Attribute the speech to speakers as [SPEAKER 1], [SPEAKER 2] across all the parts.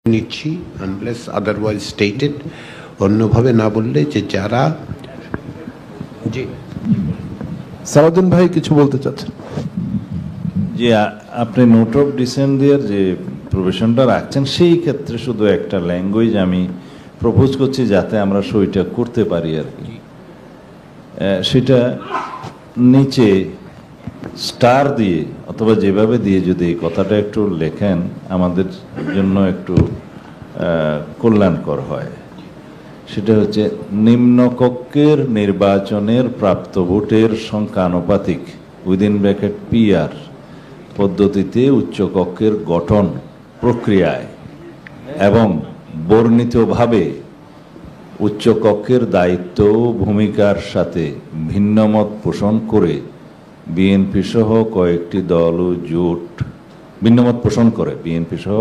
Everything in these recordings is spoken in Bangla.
[SPEAKER 1] নিচ্ছি আনলেস আদারওয়াইজ স্টেটেড, অন্যভাবে না বললে, যে যারা জি
[SPEAKER 2] সালাউদ্দিন ভাই কিছু বলতে চাচ্ছেন।
[SPEAKER 3] যে আপনি নোট অফ ডিসেন্ট দিয়ে যে প্রভিশনটা রাখছেন, সেই ক্ষেত্রে শুধু একটা ল্যাঙ্গুয়েজ আমি প্রপোজ করছি যাতে আমরা সইটা করতে পারি আর কি। সেটা নিচে স্টার দিয়ে অথবা যেভাবে দিয়ে যদি এই কথাটা একটু লেখেন আমাদের জন্য একটু কল্যাণকর হয়। সেটা হচ্ছে নিম্নকক্ষের নির্বাচনের প্রাপ্ত ভোটের সংখ্যানুপাতিক উইদিন ব্র্যাকেট পিআর পদ্ধতিতে উচ্চকক্ষের গঠন প্রক্রিয়ায় এবং বর্ণিতভাবে উচ্চকক্ষের দায়িত্ব ও ভূমিকার সাথে ভিন্নমত পোষণ করে বিএনপি সহ কয়েকটি দল ও জোট ভিন্নমত পোষণ করে বিএনপি সহ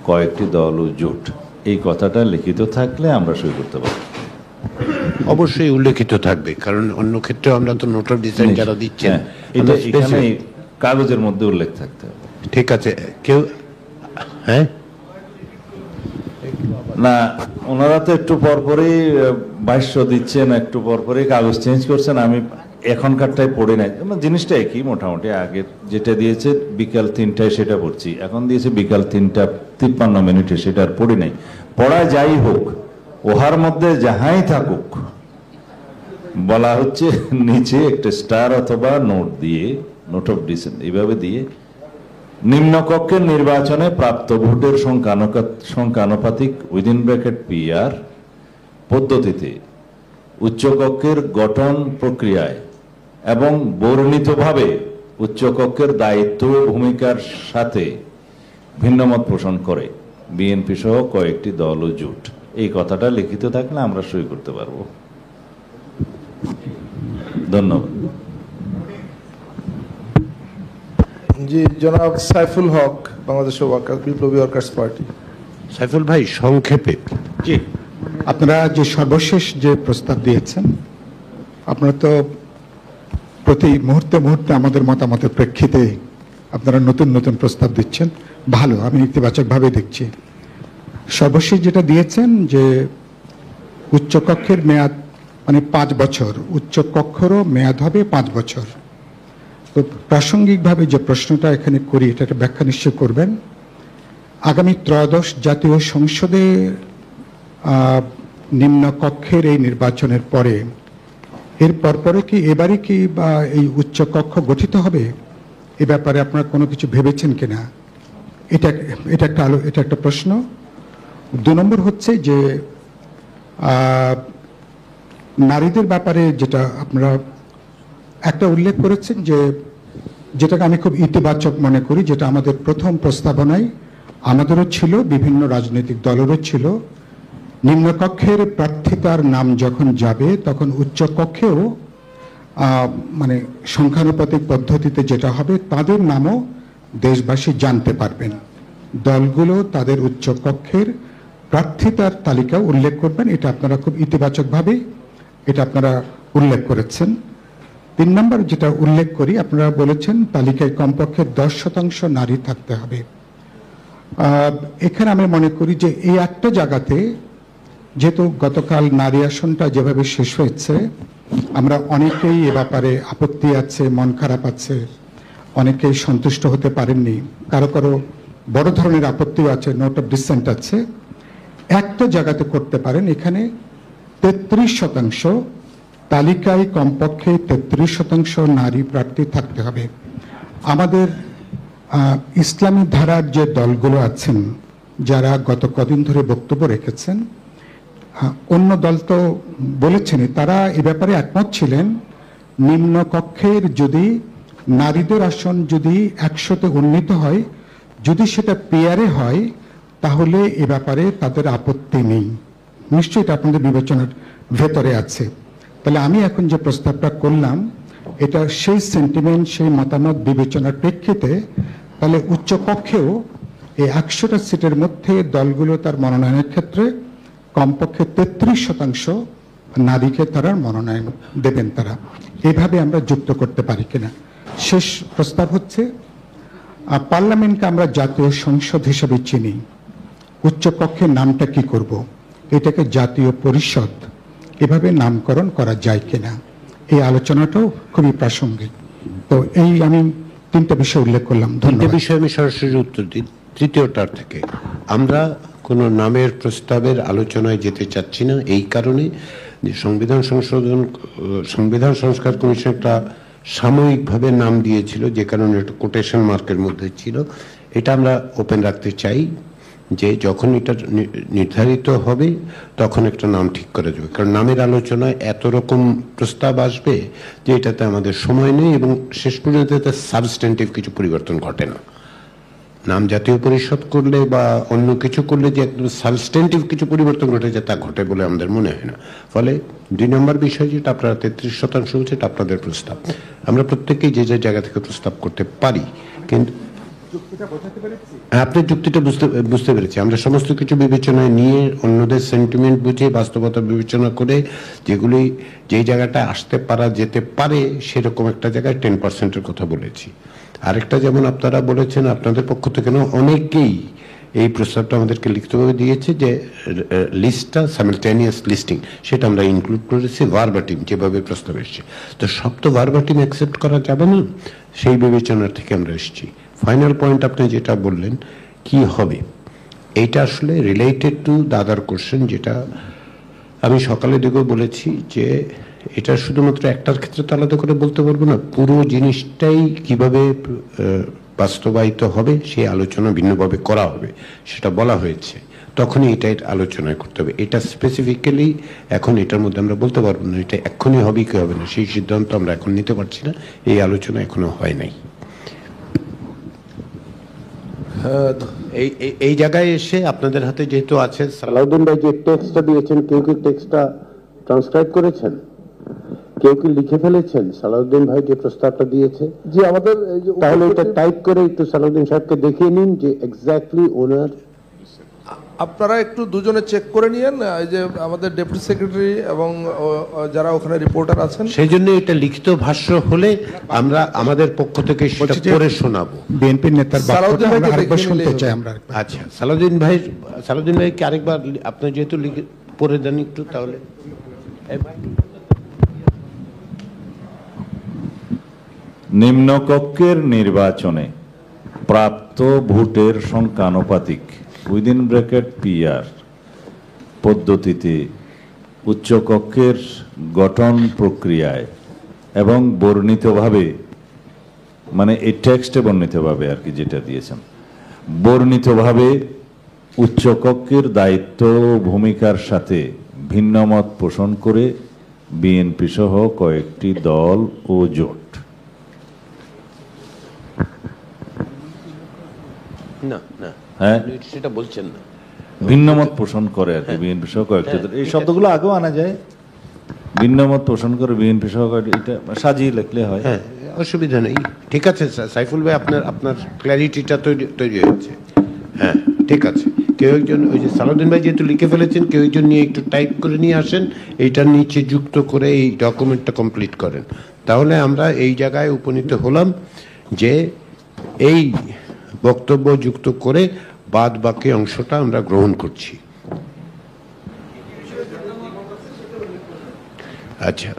[SPEAKER 3] কয়েকটি দল ও জোট, এই কথাটা লিখিত থাকলে আমরা সই করতে পারি।
[SPEAKER 1] অবশ্যই উল্লেখিত থাকবে, কারণ অন্য ক্ষেত্রে আমরা তো নোট অফ ডিসেন্ট যারা দিচ্ছেন
[SPEAKER 3] এটা এখানে কাগজের মধ্যে উল্লেখ থাকতে হবে।
[SPEAKER 1] ঠিক আছে, কেউ হ্যাঁ
[SPEAKER 3] না, ওনারা তো একটু পরপরই ভাষ্য দিচ্ছেন, একটু পরপরই কাগজ চেঞ্জ করছেন। আমি এখনকারটাই পড়ে নাই, জিনিসটা একই মোটামুটি। আগে যেটা দিয়েছে বিকাল 3টায় সেটা পড়ছি, এখন দিয়েছে বিকাল 3:53 সেটা আর পড়ি নাই। পড়া যাই হোক, ওহার মধ্যে যাহাই থাকুক, বলা হচ্ছে নিচে একটা স্টার অথবা নোট দিয়ে, নোট অফ ডিসেন্ট এইভাবে দিয়ে নিম্নকক্ষের নির্বাচনে প্রাপ্ত ভোটের সংখ্যানুপাতিক উইদিন ব্র্যাকেট পিআর পদ্ধতিতে উচ্চকক্ষের গঠন প্রক্রিয়ায় এবং বর্ণিতভাবে উচ্চকক্ষের দায়িত্ব ও ভূমিকার সাথে ভিন্নমত পোষণ করে বিএনপি সহ কয়েকটি দল ও জোট, এই কথাটা লিখিত থাকলে আমরা সই করতে পারবো। ধন্যবাদ।
[SPEAKER 2] জি, জনাব সাইফুল হক, বাংলাদেশ বিপ্লবী ওয়ার্কার্স পার্টি।
[SPEAKER 1] সাইফুল ভাই সংক্ষেপে।
[SPEAKER 4] জি, আপনারা যে সর্বশেষ যে প্রস্তাব দিয়েছেন, আপনারা তো প্রতি মুহূর্তে মুহূর্তে আমাদের মতামতের প্রেক্ষিতে আপনারা নতুন নতুন প্রস্তাব দিচ্ছেন, ভালো, আমি ইতিবাচকভাবে দেখছি। সর্বশেষ যেটা দিয়েছেন যে উচ্চকক্ষের মেয়াদ মানে 5 বছর, উচ্চকক্ষেরও মেয়াদ হবে 5 বছর। তো প্রাসঙ্গিকভাবে যে প্রশ্নটা এখানে করি, এটাকে ব্যাখ্যা নিশ্চয় করবেন। আগামী ত্রয়োদশ জাতীয় সংসদে নিম্নকক্ষের এই নির্বাচনের পরে এর পরপরে কি এবারে কি বা এই উচ্চকক্ষ গঠিত হবে, এ ব্যাপারে আপনারা কোনো কিছু ভেবেছেন কিনা, এটা একটা প্রশ্ন। 2 নম্বর হচ্ছে যে নারীদের ব্যাপারে যেটা আপনারা একটা উল্লেখ করেছেন, যে যেটাকে আমি খুব ইতিবাচক মনে করি, যেটা আমাদের প্রথম প্রস্তাবনায় আমাদেরও ছিল, বিভিন্ন রাজনৈতিক দলেরও ছিল, নিম্নকক্ষের প্রার্থিতার নাম যখন যাবে তখন উচ্চকক্ষেও মানে সংখ্যানুপাতিক পদ্ধতিতে যেটা হবে তাদের নামও দেশবাসী জানতে পারবেন। দলগুলো তাদের উচ্চকক্ষের প্রার্থিতার তালিকা উল্লেখ করবেন, এটা আপনারা খুব ইতিবাচকভাবে এটা আপনারা উল্লেখ করেছেন। 3 নম্বর যেটা উল্লেখ করি, আপনারা বলেছেন তালিকায় কমপক্ষে 10% নারী থাকতে হবে। এখানে আমি মনে করি যে এই একটা জায়গাতে, যেহেতু গতকাল নারী আসনটা যেভাবে শেষ হয়েছে, আমরা অনেকেই এ ব্যাপারে আপত্তি আছে, মন খারাপ আছে, অনেকেই সন্তুষ্ট হতে পারেননি, কারো কারো বড় ধরনের আপত্তিও আছে, নোট অফ ডিসেন্ট আছে। একটা জায়গাতে করতে পারেন, এখানে 33% তালিকায় কমপক্ষে 33% নারী প্রার্থী থাকতে হবে। আমাদের ইসলামী ধারার যে দলগুলো আছেন, যারা গত কদিন ধরে বক্তব্য রেখেছেন, অন্য দল তো বলেছেন, তারা এ ব্যাপারে একমত ছিলেন, নিম্নকক্ষের যদি নারীদের আসন যদি 100-তে উন্নীত হয়, যদি সেটা পেয়ারে হয়, তাহলে এ ব্যাপারে তাদের আপত্তি নেই। নিশ্চয়ই এটা আপনাদের বিবেচনার ভেতরে আছে। তাহলে আমি এখন যে প্রস্তাবটা করলাম, এটা সেই সেন্টিমেন্ট, সেই মতামত বিবেচনার প্রেক্ষিতে, তাহলে উচ্চকক্ষেও এই 100টা সিটের মধ্যে দলগুলো তার মনোনয়নের ক্ষেত্রে কমপক্ষে 33% নারীকে তারা মনোনয়ন দেবেন, তারা এভাবে আমরা যুক্ত করতে পারি কিনা। শেষ প্রস্তাব হচ্ছে, পার্লামেন্টকে আমরা জাতীয় সংসদ হিসেবে চিনি, উচ্চকক্ষের নামটা কি করব, এটাকে জাতীয় পরিষদ এভাবে নামকরণ করা যায় কিনা, এই আলোচনাটাও খুবই প্রাসঙ্গিক। তো এই আমি 3টা বিষয় উল্লেখ করলাম।
[SPEAKER 1] তিনটে
[SPEAKER 4] ধন্যবাদ।
[SPEAKER 1] বিষয়ে আমি সরাসরি উত্তর দিই। তৃতীয়টার থেকে আমরা কোনো নামের প্রস্তাবের আলোচনায় যেতে চাচ্ছি না, এই কারণে যে সংবিধান সংস্কার কমিশন একটা সাময়িকভাবে নাম দিয়েছিল, যে কারণে একটা কোটেশন মার্কের মধ্যে ছিল। এটা আমরা ওপেন রাখতে চাই যে যখন এটা নির্ধারিত হবে তখন একটা নাম ঠিক করা যাবে, কারণ নামের আলোচনায় এত রকম প্রস্তাব আসবে যে এটাতে আমাদের সময় নেই এবং শেষ পর্যন্ত এতে সাবস্ট্যান্টিভ কিছু পরিবর্তন ঘটে না। নাম জাতীয় পরিষদ করলে বা অন্য কিছু করলে যে একদম সাবস্ট্যান্টিভ কিছু পরিবর্তন ঘটে যায় তা ঘটে বলে আমাদের মনে হয় না। ফলে 2 নম্বর বিষয় যেটা আপনারা 33% হচ্ছে, এটা আপনাদের প্রস্তাব। আমরা প্রত্যেকেই যে যে জায়গা থেকে প্রস্তাব করতে পারি, কিন্তু আপনার যুক্তিটা বুঝতে পেরেছি। আমরা সমস্ত কিছু বিবেচনায় নিয়ে, অন্যদের সেন্টিমেন্ট বুঝে, বাস্তবতা বিবেচনা করে, যেগুলি যেই জায়গাটা আসতে পারা যেতে পারে সেরকম একটা জায়গায় 10%-এর কথা বলেছি। আরেকটা, যেমন আপনারা বলেছেন আপনাদের পক্ষ থেকে অনেকেই এই প্রস্তাবটা আমাদেরকে লিখিতভাবে দিয়েছে যে লিস্টটা সাইমালটেনিয়াস লিস্টিং, সেটা আমরা ইনক্লুড করেছি ভার্বাটিম যেভাবে প্রস্তাব এসছে। তো সব তো ভার্বাটিম অ্যাকসেপ্ট করা যাবে না, সেই বিবেচনার থেকে আমরা এসেছি। ফাইনাল পয়েন্ট আপনি যেটা বললেন কি হবে, এইটা আসলে related to the other question, যেটা আমি সকালে দিকেও বলেছি যে এটা শুধুমাত্র একটার ক্ষেত্রে তো আলাদা করে বলতে পারবো না, পুরো জিনিসটাই কিভাবে বাস্তবায়িত হবে সেই আলোচনা ভিন্নভাবে করা হবে, সেটা বলা হয়েছে। তখনই এটা আলোচনা করতে হবে। এটা স্পেসিফিক্যালি এখন এটার মধ্যে আমরা বলতে পারবো না, এটা এক্ষুনি হবে কি হবে না সেই সিদ্ধান্ত আমরা এখন নিতে পারছি না, এই আলোচনা এখনো হয় নাই। এই জায়গায় এসে আপনাদের হাতে যেহেতু আছে, সালাউদ্দিন ভাই যে টেক্সটটা দিয়েছেন, কেউ কি টেক্সটটা ট্রান্সক্রাইব করেছেন, কেউ কি লিখে ফেলেছেন? সালাউদ্দিন ভাই যে প্রস্তাবটা দিয়েছে,
[SPEAKER 2] জি আমাদের
[SPEAKER 1] তাহলে এটা টাইপ করে একটু সালাউদ্দিন সাহেবকে দেখিয়ে নিন যে এক্স্যাক্টলি ওনার।
[SPEAKER 2] আপনারা একটু দুজনে চেক করে নিয়েন, এই যে আমাদের ডেপুটি সেক্রেটারি এবং যারা ওখানে রিপোর্টার আছেন।
[SPEAKER 1] সেই জন্য এটা লিখিত ভাষ্য হলে আমরা আমাদের পক্ষ থেকে সেটা পড়ে শোনাবো।
[SPEAKER 4] বিএনপির নেতার বক্তব্য আমরা আরেকবার শুনতে চাই আমরা।
[SPEAKER 1] আচ্ছা, সালাউদ্দিন ভাই কি আরেকবার আপনি যেহেতু পড়ে দেন একটু, তাহলে
[SPEAKER 3] নিম্নকক্ষের নির্বাচনে প্রাপ্ত ভোটের সংখ্যানুপাতিক উইদিন ব্র্যাকেট PR পদ্ধতিতে উচ্চকক্ষের গঠন প্রক্রিয়ায় এবং বর্ণিতভাবে, মানে এই টেক্সটে বর্ণিতভাবে আর কি যেটা দিয়েছেন, বর্ণিতভাবে উচ্চকক্ষের দায়িত্ব ও ভূমিকার সাথে ভিন্নমত পোষণ করে বিএনপি সহ কয়েকটি দল ও জোট।
[SPEAKER 1] না না,
[SPEAKER 3] হ্যাঁ,
[SPEAKER 1] সেটা বলছেন না,
[SPEAKER 3] ভিন্নমত পোষণ করে আর কি বিএনপি সহ কয়েকটি দল। এই শব্দগুলো আগেও আনা যায়, ভিন্নমত পোষণ করে বিএনপি সহ কয়েকটি, এটা সাজিয়ে লিখলে হয়।
[SPEAKER 1] হ্যাঁ, অসুবিধা নেই। ঠিক আছে সাইফুল ভাই, আপনার ক্ল্যারিটিটা তৈরি হয়েছে। হ্যাঁ ঠিক আছে, কেউ একজন, ওই যে সালাউদ্দিন ভাই যেহেতু লিখে ফেলেছেন, কেউ একজন নিয়ে একটু টাইপ করে নিয়ে আসেন, এইটার নিচে যুক্ত করে এই ডকুমেন্টটা কমপ্লিট করেন। তাহলে আমরা এই জায়গায় উপনীত হলাম যে এই বক্তব্য যুক্ত করে বাদ বাকি অংশটা আমরা গ্রহণ করছি। আচ্ছা,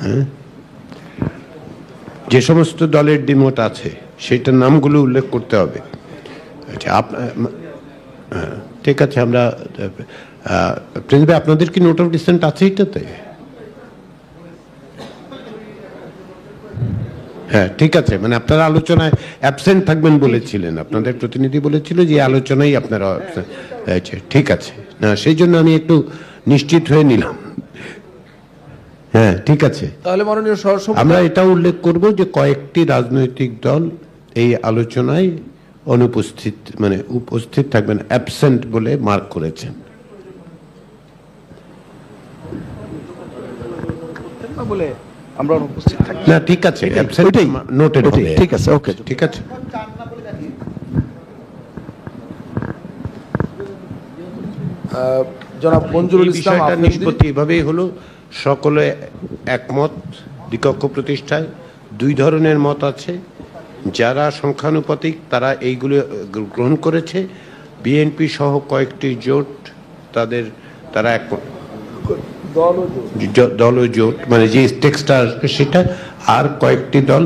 [SPEAKER 1] হ্যাঁ, যে সমস্ত দলের দ্বিমত আছে সেটার নামগুলো উল্লেখ করতে হবে। আচ্ছা, ঠিক আছে, আমরা প্রিন্স ভাই, আপনাদের কি নোট অফ ডিসেন্ট আছে এটাতে? হ্যাঁ ঠিক আছে, মানে আপনারা আলোচনায় অ্যাবসেন্ট থাকবেন বলেছিলেন, আপনাদের প্রতিনিধি বলেছিল যে আলোচনায় আপনারা। আচ্ছা ঠিক আছে, না সেই জন্য আমি একটু নিশ্চিত হয়ে নিলাম। হ্যাঁ ঠিক আছে,
[SPEAKER 2] তাহলে মাননীয় সহসভাপতি,
[SPEAKER 1] আমরা এটা উল্লেখ করব যে কয়েকটি রাজনৈতিক দল এই আলোচনায় অনুপস্থিত, মানে উপস্থিত থাকবেন, অ্যাবসেন্ট বলে মার্ক করেছেন।
[SPEAKER 2] বলে আমরা অনুপস্থিত থাকি
[SPEAKER 1] না ঠিক আছে, অ্যাবসেন্ট নোটেড হবে।
[SPEAKER 2] ঠিক আছে, ওকে,
[SPEAKER 1] ঠিক আছে।
[SPEAKER 2] জনাব মঞ্জুরুল ইসলাম,
[SPEAKER 1] বিষয়টা নিষ্পত্তি এভাবেই হলো, সকলে একমত দ্বিকক্ষ প্রতিষ্ঠায়। 2 ধরনের মত আছে, যারা সংখ্যানুপাতিক তারা এইগুলো গ্রহণ করেছে, বিএনপি সহ কয়েকটি জোট তারা এক দল ও জোট মানে যে টেক্সটটা আসবে সেটা, আর কয়েকটি দল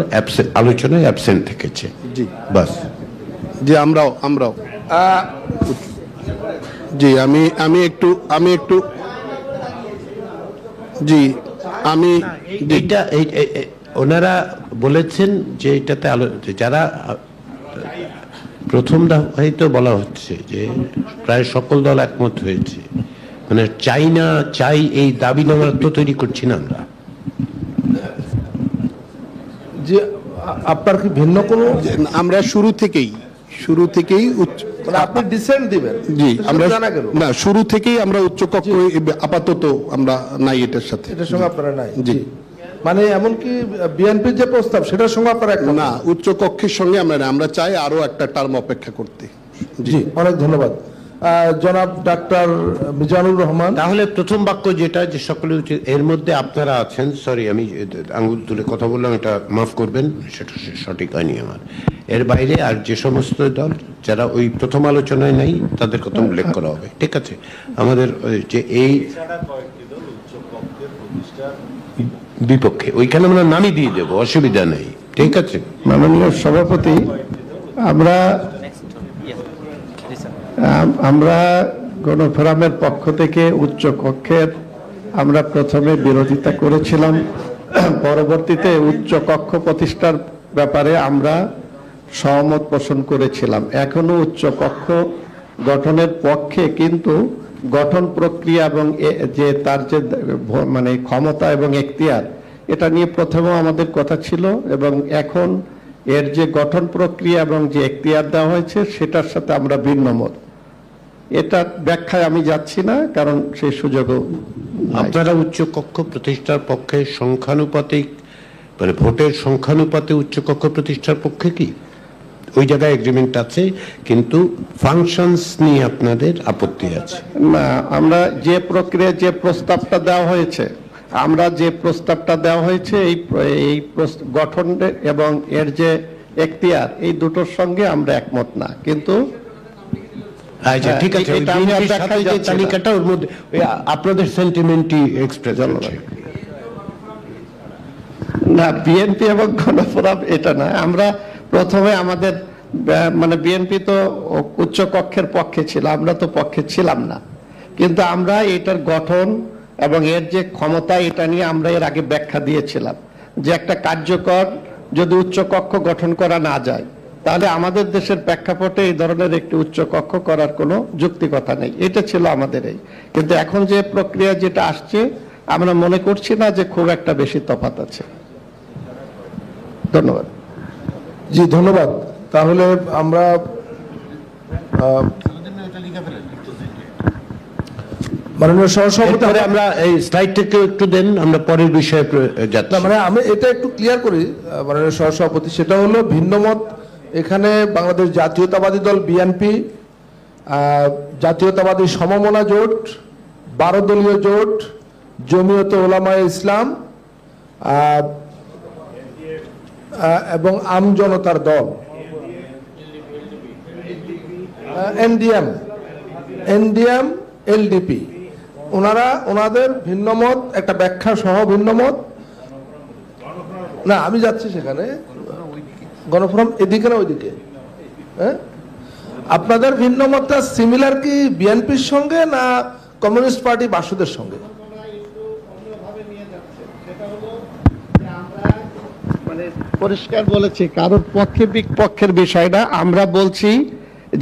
[SPEAKER 1] আলোচনায় অ্যাবসেন্ট থেকেছে।
[SPEAKER 5] জি
[SPEAKER 1] বাস।
[SPEAKER 5] জি আমরাও জি আমি একটু জি আমি
[SPEAKER 1] এইটা ওনারা বলেছেন যে এটাতে যারা প্রথম হয়তো বলা হচ্ছে যে প্রায় সকল দল একমত হয়েছে, মানে চাই এই দাবি আমরা তো তৈরি করছি না আমরা।
[SPEAKER 2] যে আপনার কি ভিন্ন কোনো,
[SPEAKER 5] আমরা শুরু থেকেই
[SPEAKER 2] মানে আপনি ডিসেন্ট দিবেন?
[SPEAKER 5] জি আমরা
[SPEAKER 2] জানা গেল
[SPEAKER 5] না, শুরু থেকেই আমরা উচ্চকক্ষ আপাতত আমরা নাই এটার সাথে,
[SPEAKER 2] এটার সঙ্গে আপনারা নাই।
[SPEAKER 5] জি
[SPEAKER 2] মানে এমনকি বিএনপির যে প্রস্তাব সেটার সঙ্গে আপনারা একমত
[SPEAKER 5] না, উচ্চকক্ষের সঙ্গে আমরা চাই আরো একটা টার্ম অপেক্ষা করতে।
[SPEAKER 2] জি, অনেক ধন্যবাদ। জনাব ডাক্তার মিজানুর রহমান।
[SPEAKER 1] তাহলে প্রথম বাক্য যেটা যে সকলে উচিত, এর মধ্যে আপনারা আছেন, সরি আমি আঙ্গুল তুলে কথা বললাম, এটা মাফ করবেন, সেটা সঠিক হয়নি আমার। এর বাইরে আর যে সমস্ত দল যারা ওই প্রথম আলোচনায় নাই তাদের কথা উল্লেখ করা হবে, ঠিক আছে? আমাদের যে এই বিপক্ষে ওইখানে আমরা নামই দিয়ে দেবো, অসুবিধা নেই, ঠিক আছে?
[SPEAKER 6] মাননীয় সভাপতি, আমরা গণফোরামের পক্ষ থেকে উচ্চ কক্ষের আমরা প্রথমে বিরোধিতা করেছিলাম, পরবর্তীতে উচ্চ কক্ষ প্রতিষ্ঠার ব্যাপারে আমরা সহমত পোষণ করেছিলাম। এখনো উচ্চ কক্ষ গঠনের পক্ষে, কিন্তু গঠন প্রক্রিয়া এবং যে তার যে মানে ক্ষমতা এবং এখতিয়ার, এটা নিয়ে প্রথমেও আমাদের কথা ছিল, এবং এখন এর যে গঠন প্রক্রিয়া এবং যে এখতিয়ার দেওয়া হয়েছে সেটার সাথে আমরা ভিন্ন মত। এটা ব্যাখ্যায় আমি যাচ্ছি না, কারণ সেই সুযোগও নাই।
[SPEAKER 1] আপনারা উচ্চ কক্ষ প্রতিষ্ঠার পক্ষে সংখ্যানুপাতিক, মানে ভোটের সংখ্যানুপাতে উচ্চ কক্ষ প্রতিষ্ঠার পক্ষে কি ওই জায়গায় এগ্রিমেন্ট আছে, কিন্তু ফাংশনস নিয়ে আপনাদের আপত্তি আছে?
[SPEAKER 6] না, আমরা যে প্রক্রিয়া যে প্রস্তাবটা দেওয়া হয়েছে, এই গঠন এবং এর যে এখতিয়ার, এই দুটোর সঙ্গে আমরা একমত না, কিন্তু
[SPEAKER 1] আচ্ছা ঠিক আছে,
[SPEAKER 6] এটা আমি আর দেখাই যাচ্ছি না।
[SPEAKER 1] তালিকাটা ওর মধ্যে আপনাদের সেন্টিমেন্টই এক্সপ্রেস হচ্ছে
[SPEAKER 6] না, বিএনপি এবং গণফোরাম এটা না। আমরা প্রথমে আমাদের মানে বিএনপি তো উচ্চ কক্ষের পক্ষে ছিল, আমরা তো পক্ষে ছিলাম না, কিন্তু আমরা এটার গঠন এবং এর যে ক্ষমতা, এটা নিয়ে আমরা এর আগে ব্যাখ্যা দিয়েছিলাম যে একটা কার্যকর যদি উচ্চ কক্ষ গঠন করা না যায়, তাহলে আমাদের দেশের প্রেক্ষাপটে এই ধরনের একটি উচ্চ কক্ষ করার কোনো যৌক্তিকতা নেই। এটা ছিল আমাদের এই, কিন্তু এখন যে প্রক্রিয়া যেটা আসছে, আমরা মনে করছি না যে খুব একটা বেশি তফাৎ আছে। ধন্যবাদ।
[SPEAKER 2] জি ধন্যবাদ। তাহলে আমরা মাননীয় সহসভাপতি,
[SPEAKER 1] আমরা এই স্লাইডটাকে একটু দেন, আমরা পরের বিষয়ে যাচ্ছি।
[SPEAKER 2] মানে আমি এটা একটু ক্লিয়ার করি মাননীয় সহসভাপতি, সেটা হলো ভিন্নমত এখানে বাংলাদেশ জাতীয়তাবাদী দল বিএনপি, জাতীয়তাবাদী সমমনা জোট, 12 দলীয় জোট, জমিয়তে ওলামায়ে ইসলাম এবং আম জনতার দল, এনডিএম, এলডিপি, ওনাদের ভিন্নমত, একটা ব্যাখ্যা সহ ভিন্নমত। না, আমি যাচ্ছি সেখানে, গণফোরাম এদিকে না ওইদিকে। হ্যাঁ, আপনাদের ভিন্নমতটা সিমিলার কি বিএনপির সঙ্গে না কমিউনিস্ট পার্টি বাসুদের সঙ্গে?
[SPEAKER 6] মানে পরিষ্কার বলেছি, কারোর পক্ষে বিপক্ষের বিষয় না। আমরা বলছি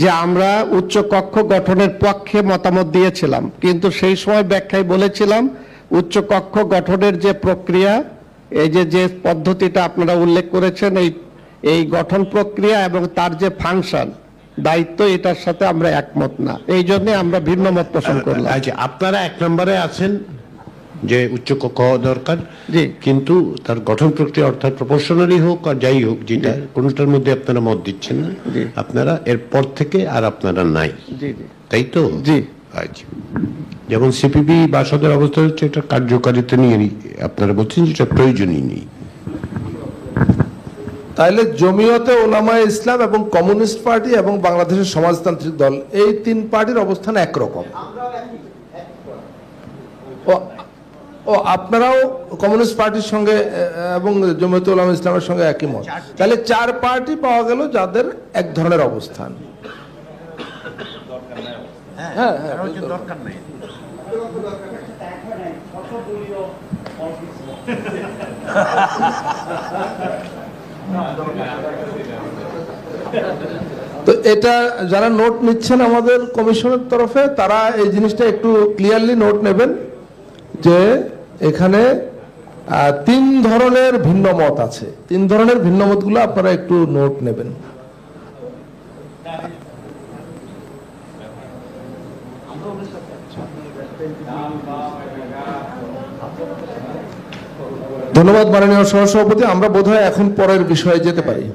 [SPEAKER 6] যে আমরা উচ্চ কক্ষ গঠনের পক্ষে মতামত দিয়েছিলাম, কিন্তু সেই সময় ব্যাখ্যায় বলেছিলাম উচ্চ কক্ষ গঠনের যে প্রক্রিয়া, এই যে পদ্ধতিটা আপনারা উল্লেখ করেছেন, এই গঠন প্রক্রিয়া এবং তার যে ফাংশন, দায়িত্ব, এটার সাথে আমরা একমত না। এই জন্য আমরা ভিন্ন মত পোষণ করলাম।
[SPEAKER 1] আচ্ছা, আপনারা 1 নম্বরে আছেন যে উচ্চ কক্ষ হওয়া দরকার,
[SPEAKER 6] জি,
[SPEAKER 1] কিন্তু তার গঠন প্রক্রিয়া অর্থাৎ প্রপোর্শনালি হোক আর যাই হোক, যেটা কোনটার মধ্যে আপনারা মত দিচ্ছেন না, আপনারা এরপর থেকে আর আপনারা নাই,
[SPEAKER 6] জি জি,
[SPEAKER 1] তাই তো?
[SPEAKER 6] জি।
[SPEAKER 1] আচ্ছা, যেমন সিপিবি বাসদের অবস্থা হচ্ছে, এটা কার্যকারিতা নিয়ে আপনারা বলছেন যেটা প্রয়োজনই নেই।
[SPEAKER 2] তাইলে জমিয়তে ওলামায়ে ইসলাম এবং কমিউনিস্ট পার্টি এবং বাংলাদেশের সমাজতান্ত্রিক দল এই 3 পার্টির অবস্থান একরকম। ও আপনারাও কমিউনিস্ট পার্টির সঙ্গে এবং জমিয়তে ওলামায়ে ইসলামের সঙ্গে একই মত। তাহলে 4 পার্টি পাওয়া গেল যাদের এক ধরনের অবস্থান। হ্যাঁ হ্যাঁ, দরকার নেই। তো এটা যারা নোট নিচ্ছেন আমাদের কমিশনের তরফে, তারা এই জিনিসটা একটু ক্লিয়ারলি নোট নেবেন যে এখানে 3 ধরনের ভিন্ন মত আছে। 3 ধরনের ভিন্ন মতগুলো আপনারা একটু নোট নেবেন। ধন্যবাদ মাননীয় সহসভাপতি। আমরা বোধহয় এখন পরের বিষয়ে যেতে পারি।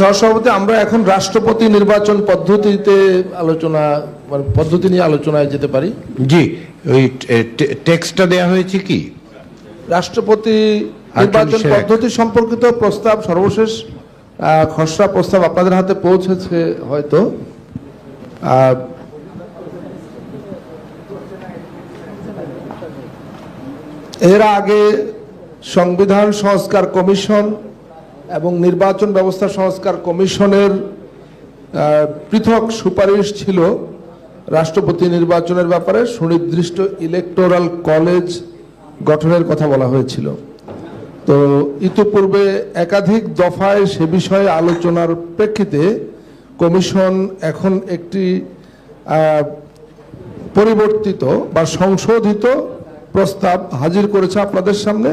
[SPEAKER 2] সহসভাপতি, আমরা এখন রাষ্ট্রপতি নির্বাচন পদ্ধতিতে আলোচনা, মানে পদ্ধতি নিয়ে আলোচনায় যেতে পারি।
[SPEAKER 1] জি, ওই টেক্সটটা দেয়া হয়েছে কি
[SPEAKER 2] রাষ্ট্রপতি নির্বাচন পদ্ধতি সম্পর্কিত প্রস্তাব, সর্বশেষ খসড়া প্রস্তাব আপনাদের হাতে পৌঁছেছে হয়তো। এর আগে সংবিধান সংস্কার কমিশন এবং নির্বাচন ব্যবস্থা সংস্কার কমিশনের পৃথক সুপারিশ ছিল রাষ্ট্রপতি নির্বাচনের ব্যাপারে সুনির্দিষ্ট ইলেকটোরাল কলেজ গঠনের কথা বলা হয়েছিল। তো ইতিপূর্বে একাধিক দফায় সে বিষয়ে আলোচনার প্রেক্ষিতে কমিশন এখন একটি পরিবর্তিত বা সংশোধিত প্রস্তাব হাজির করেছে আপনাদের সামনে,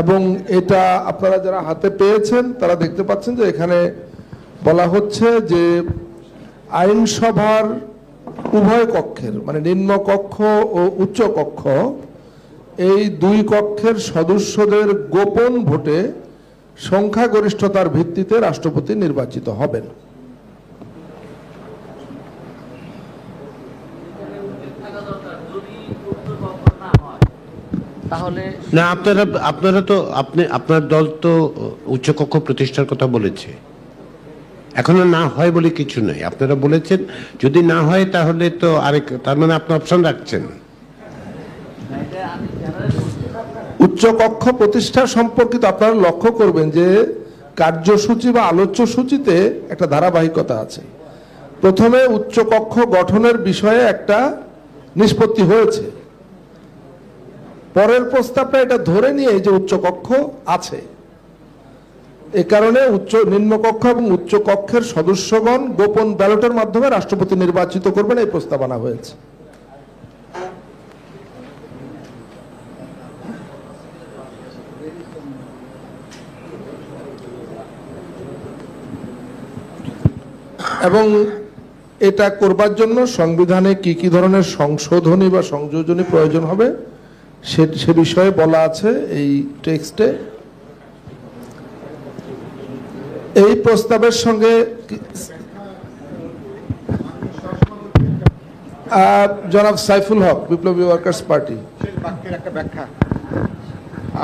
[SPEAKER 2] এবং এটা আপনারা যারা হাতে পেয়েছেন তারা দেখতে পাচ্ছেন যে এখানে বলা হচ্ছে যে আইনসভার উভয় কক্ষের, মানে নিম্ন কক্ষ ও উচ্চ কক্ষ, এই 2 কক্ষের সদস্যদের গোপন ভোটে সংখ্যাগরিষ্ঠতার ভিত্তিতে রাষ্ট্রপতি নির্বাচিত হবেন।
[SPEAKER 1] না, আপনারা তো আপনার দল তো উচ্চকক্ষ প্রতিষ্ঠার কথা বলেছে, এখনো না হয় বলে কিছু নাই। আপনারা বলেছেন যদি না হয় তাহলে তো আরেক, তার মানে আপনি অপশন রাখছেন।
[SPEAKER 2] উচ্চকক্ষ প্রতিষ্ঠা সম্পর্কিত আপনারা লক্ষ্য করবেন যে কার্যসূচি বা আলোচ্য সূচিতে একটা ধারাবাহিকতা আছে। প্রথমে উচ্চকক্ষ গঠনের বিষয়ে একটা নিষ্পত্তি হয়েছে, পরের প্রস্তাবটা এটা ধরে নিয়ে যে উচ্চকক্ষ আছে। এ কারণে নিম্নকক্ষ এবং উচ্চ কক্ষের সদস্যগণ গোপন ব্যালটের মাধ্যমে রাষ্ট্রপতি নির্বাচিত করবেন, এই প্রস্তাব আনা হয়েছে। এবং এটা করবার জন্য সংবিধানে কি কি ধরনের সংশোধনী বা সংযোজনী প্রয়োজন হবে সে বিষয়ে বলা আছে এই টেক্সটে। এই প্রস্তাবের সঙ্গে জনাব সাইফুল হক, বিপ্লবী ওয়ার্কার্স পার্টি।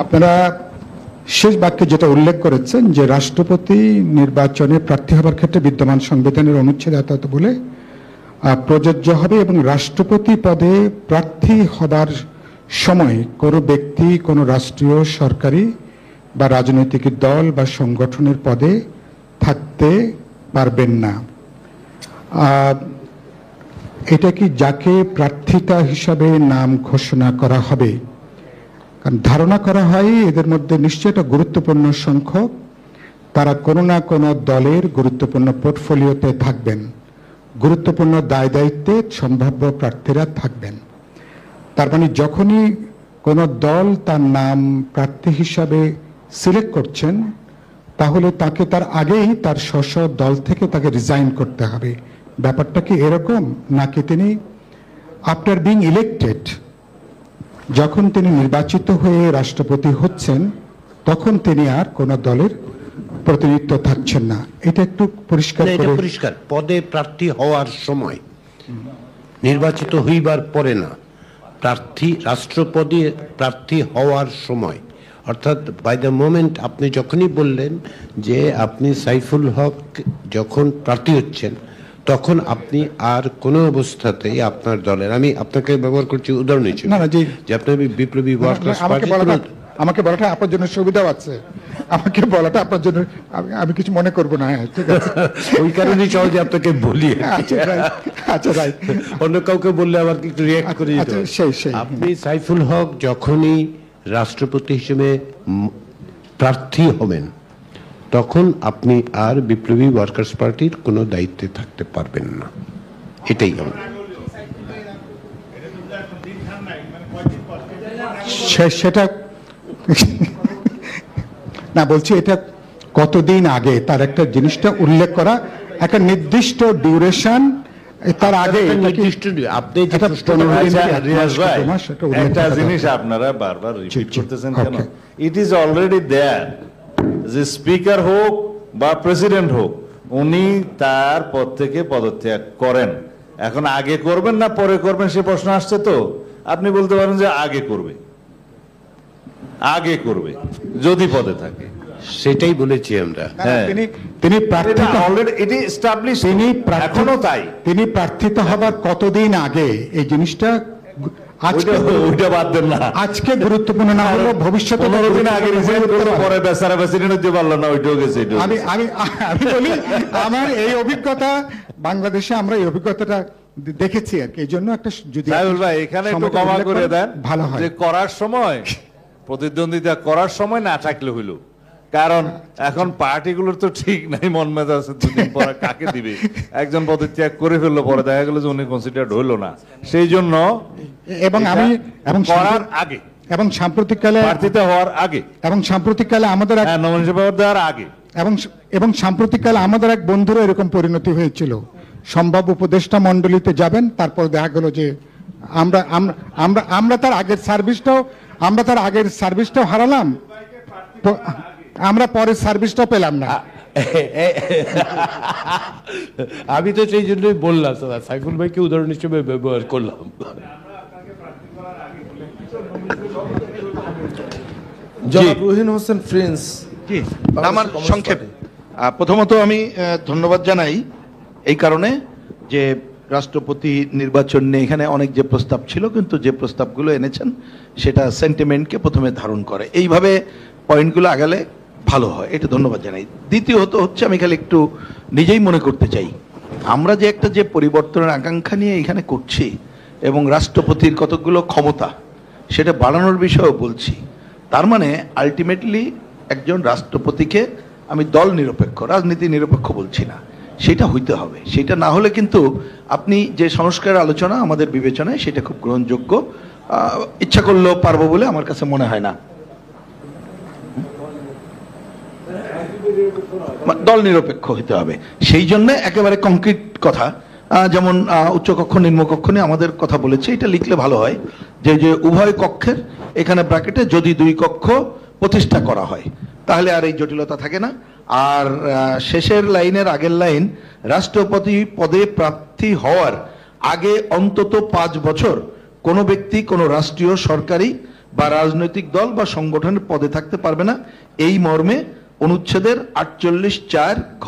[SPEAKER 4] আপনারা শেষ বাক্যে যেটা উল্লেখ করেছেন যে রাষ্ট্রপতি নির্বাচনে প্রার্থী হবার ক্ষেত্রে বিদ্যমান সংবিধানের অনুচ্ছেদ এত বলে প্রযোজ্য হবে, এবং রাষ্ট্রপতি পদে প্রার্থী হবার সময় কোনো ব্যক্তি কোনো রাষ্ট্রীয়, সরকারি বা রাজনৈতিক দল বা সংগঠনের পদে থাকতে পারবেন না। এটা কি যাকে প্রার্থিতা হিসাবে নাম ঘোষণা করা হবে, কারণ ধারণা করা হয় এদের মধ্যে নিশ্চয়ই একটা গুরুত্বপূর্ণ সংখ্যক তারা কোনো না কোনো দলের গুরুত্বপূর্ণ পোর্টফোলিওতে থাকবেন, গুরুত্বপূর্ণ দায় দায়িত্বে সম্ভাব্য প্রার্থীরা থাকবেন। তার মানে যখনই কোন দল তার নাম প্রার্থী হিসাবে সিলেক্ট করছেন, তাহলে তাকে তার আগেই তার স্ব দল থেকে তাকে রিজাইন করতে হবে। ব্যাপারটা কি এরকম, নাকি তিনি আফটার বিং ইলেক্টেড, যখন তিনি নির্বাচিত হয়ে রাষ্ট্রপতি হচ্ছেন, তখন তিনি আর কোন দলের প্রতিনিধিত্ব থাকছেন না? এটা একটু পরিষ্কার
[SPEAKER 1] না, এটা
[SPEAKER 4] করে।
[SPEAKER 1] পরিষ্কার পদে প্রার্থী হওয়ার সময়, নির্বাচিত হইবার পরে না, প্রার্থী রাষ্ট্রপতি প্রার্থী হওয়ার সময়, অর্থাৎ বাই দ্য মোমেন্ট আপনি যখনই বললেন যে আপনি সাইফুল হক যখন প্রার্থী হচ্ছেন, তখন আপনি আর কোনো অবস্থাতেই আপনার দলের, আমি আপনাকে ব্যবহার করছি উদাহরণ হিসেবে,
[SPEAKER 4] না, না, জি।
[SPEAKER 1] যে আপনি বিপ্লবী ওয়ার্কার্স
[SPEAKER 4] আমাকে বলাটা আপনার জন্য সুবিধা আছে, আমাকে বলাটা আপনার জন্য আমি কিছু মনে করবো না। হ্যাঁ, ঠিক আছে,
[SPEAKER 1] ওই কারণেই সহজে আপনাকে বলি।
[SPEAKER 4] আচ্ছা, রাইট।
[SPEAKER 1] অন্য কাউকে বললে আবার একটু রিয়াক্ট করে দিতে হবে।
[SPEAKER 4] সেই।
[SPEAKER 1] আপনি সাইফুল হক যখনই রাষ্ট্রপতি হিসেবে প্রার্থী হবেন, তখন আপনি আর বিপ্লবী ওয়ার্কার্স পার্টির কোনো দায়িত্বে থাকতে পারবেন না। এটাই আমার।
[SPEAKER 4] সেটা না, বলছি এটা কতদিন আগে তার একটা জিনিসটা উল্লেখ করা, একটা নির্দিষ্ট ডিউরেশন, তার আগে
[SPEAKER 1] নির্দিষ্ট আপনি যে
[SPEAKER 4] এটা
[SPEAKER 1] প্রশ্নটা
[SPEAKER 4] 15 দিন
[SPEAKER 3] আচ্ছা,
[SPEAKER 4] কি
[SPEAKER 3] রিয়াজ ভাই,
[SPEAKER 4] মাস, এটা উল্লেখ
[SPEAKER 3] একটা
[SPEAKER 4] করা
[SPEAKER 3] জিনিস
[SPEAKER 4] দরকার।
[SPEAKER 3] আপনারা বারবার রিপিট
[SPEAKER 4] জি,
[SPEAKER 3] করতেছেন কেন?
[SPEAKER 4] okay.
[SPEAKER 3] ইট ইজ অলরেডি দেয়ার, যে স্পিকার হোক বা প্রেসিডেন্ট হোক, উনি তার পদ থেকে পদত্যাগ করেন। এখন আগে করবেন না পরে করবেন সে প্রশ্ন আসছে, তো আপনি বলতে পারেন যে আগে করবে, আগে করবে যদি পদে থাকে।
[SPEAKER 1] সেটাই বলেছি আমরা।
[SPEAKER 3] হ্যাঁ,
[SPEAKER 4] তিনি প্রার্থী
[SPEAKER 3] অলরেডি এটি এস্টাবলিশ, এখনো তাই।
[SPEAKER 4] তিনি প্রার্থিত হবার কতদিন আগে এই জিনিসটা আজকে
[SPEAKER 3] ওইটা বাদ দেন না,
[SPEAKER 4] আজকে গুরুত্বপূর্ণ না হলেও ভবিষ্যতে
[SPEAKER 3] 15 দিন আগে রিজাইন করলে
[SPEAKER 4] গুরুত্বপূর্ণ।
[SPEAKER 3] পরে বেচারা প্রেসিডেন্ট হতে পারলো না, ওইটাও গেছে, এটাও
[SPEAKER 4] আমি
[SPEAKER 3] গেছে।
[SPEAKER 4] আমি আমি বলি, আমার এই অভিজ্ঞতা, বাংলাদেশে আমরা এই অভিজ্ঞতাটা দেখেছি আর কি, এই জন্য একটা যদি
[SPEAKER 3] সাইফুল ভাই এখানে একটু
[SPEAKER 4] সময়টা
[SPEAKER 3] ক্ষমা
[SPEAKER 4] উল্লেখ
[SPEAKER 3] করে
[SPEAKER 4] করেন,
[SPEAKER 3] দেন,
[SPEAKER 4] ভালো হয়।
[SPEAKER 3] যে করার সময় প্রতিদ্বন্দ্বিতা করার সময় না থাকলে হইলো, কারণ এখন পার্টিগুলোর তো ঠিক নাই মন মেজাজ, দুদিন পরে কাকে দিবে, একজন পদত্যাগ করে ফেললো, পরে দেখা গেল যে উনি কনসিডার্ড হইলো না, সেই জন্য
[SPEAKER 4] এবং আমি এবং
[SPEAKER 3] করার আগে,
[SPEAKER 4] এবং সাম্প্রতিককালে
[SPEAKER 3] প্রার্থিতা হওয়ার আগে,
[SPEAKER 4] এবং সাম্প্রতিককালে আমাদের এক
[SPEAKER 3] নমিনেশন পেপার দেওয়ার আগে,
[SPEAKER 4] এবং সাম্প্রতিককালে আমাদের এক বন্ধুরও এরকম পরিণতি হয়েছিল। সম্ভাব্য উপদেষ্টা মণ্ডলীতে যাবেন, তারপর দেখা গেল যে আমরা আমরা আমরা আমরা তার আগের সার্ভিসটাও হারালাম, আমরা পরের সার্ভিসটাও পেলাম না।
[SPEAKER 1] আমি তো সেই জন্যই বললাম সাইফুল ভাইকে উদাহরণ হিসেবে ব্যবহার করলাম।
[SPEAKER 2] জনাব রুহিন হোসেন প্রিন্স।
[SPEAKER 5] আমার সংক্ষেপে প্রথমত আমি ধন্যবাদ জানাই এই কারণে যে রাষ্ট্রপতি নির্বাচন নিয়ে এখানে অনেক যে প্রস্তাব ছিল, কিন্তু যে প্রস্তাবগুলো এনেছেন সেটা সেন্টিমেন্টকে প্রথমে ধারণ করে, এইভাবে পয়েন্টগুলো আগালে ভালো হয়, এটা ধন্যবাদ জানাই। দ্বিতীয়ত হচ্ছে আমি খালি একটু নিজেই মনে করতে চাই, আমরা যে একটা যে পরিবর্তনের আকাঙ্ক্ষা নিয়ে এখানে করছি এবং রাষ্ট্রপতির কতগুলো ক্ষমতা সেটা বাড়ানোর বিষয়েও বলছি, তার মানে আলটিমেটলি একজন রাষ্ট্রপতিকে আমি দল নিরপেক্ষ, রাজনীতি নিরপেক্ষ বলছি না, সেটা হইতে হবে। সেটা না হলে কিন্তু আপনি যে সংস্কারের আলোচনা আমাদের বিবেচনায় সেটা খুব গ্রহণযোগ্য ইচ্ছা করলেও পারবো বলে আমার কাছে মনে হয় না। দল নিরপেক্ষ হতে হবে, সেই জন্য একেবারে কংক্রিট কথা, যেমন উচ্চকক্ষ নিম্নকক্ষ নিয়ে আমাদের কথা বলেছে, এটা লিখলে ভালো হয় যে যে উভয় কক্ষের এখানে ব্র্যাকেটে যদি 2 কক্ষ প্রতিষ্ঠা করা হয় তাহলে আর এই জটিলতা থাকে না। আর শেষের লাইনের আগের লাইন, রাষ্ট্রপতি পদে প্রার্থী হওয়ার আগে অন্তত 5 বছর কোনো ব্যক্তি কোনো রাষ্ট্রীয় সরকারি বা রাজনৈতিক দল বা সংগঠনের পদে থাকতে পারবে না, এই মর্মে অনুচ্ছেদের 48(4) ঘ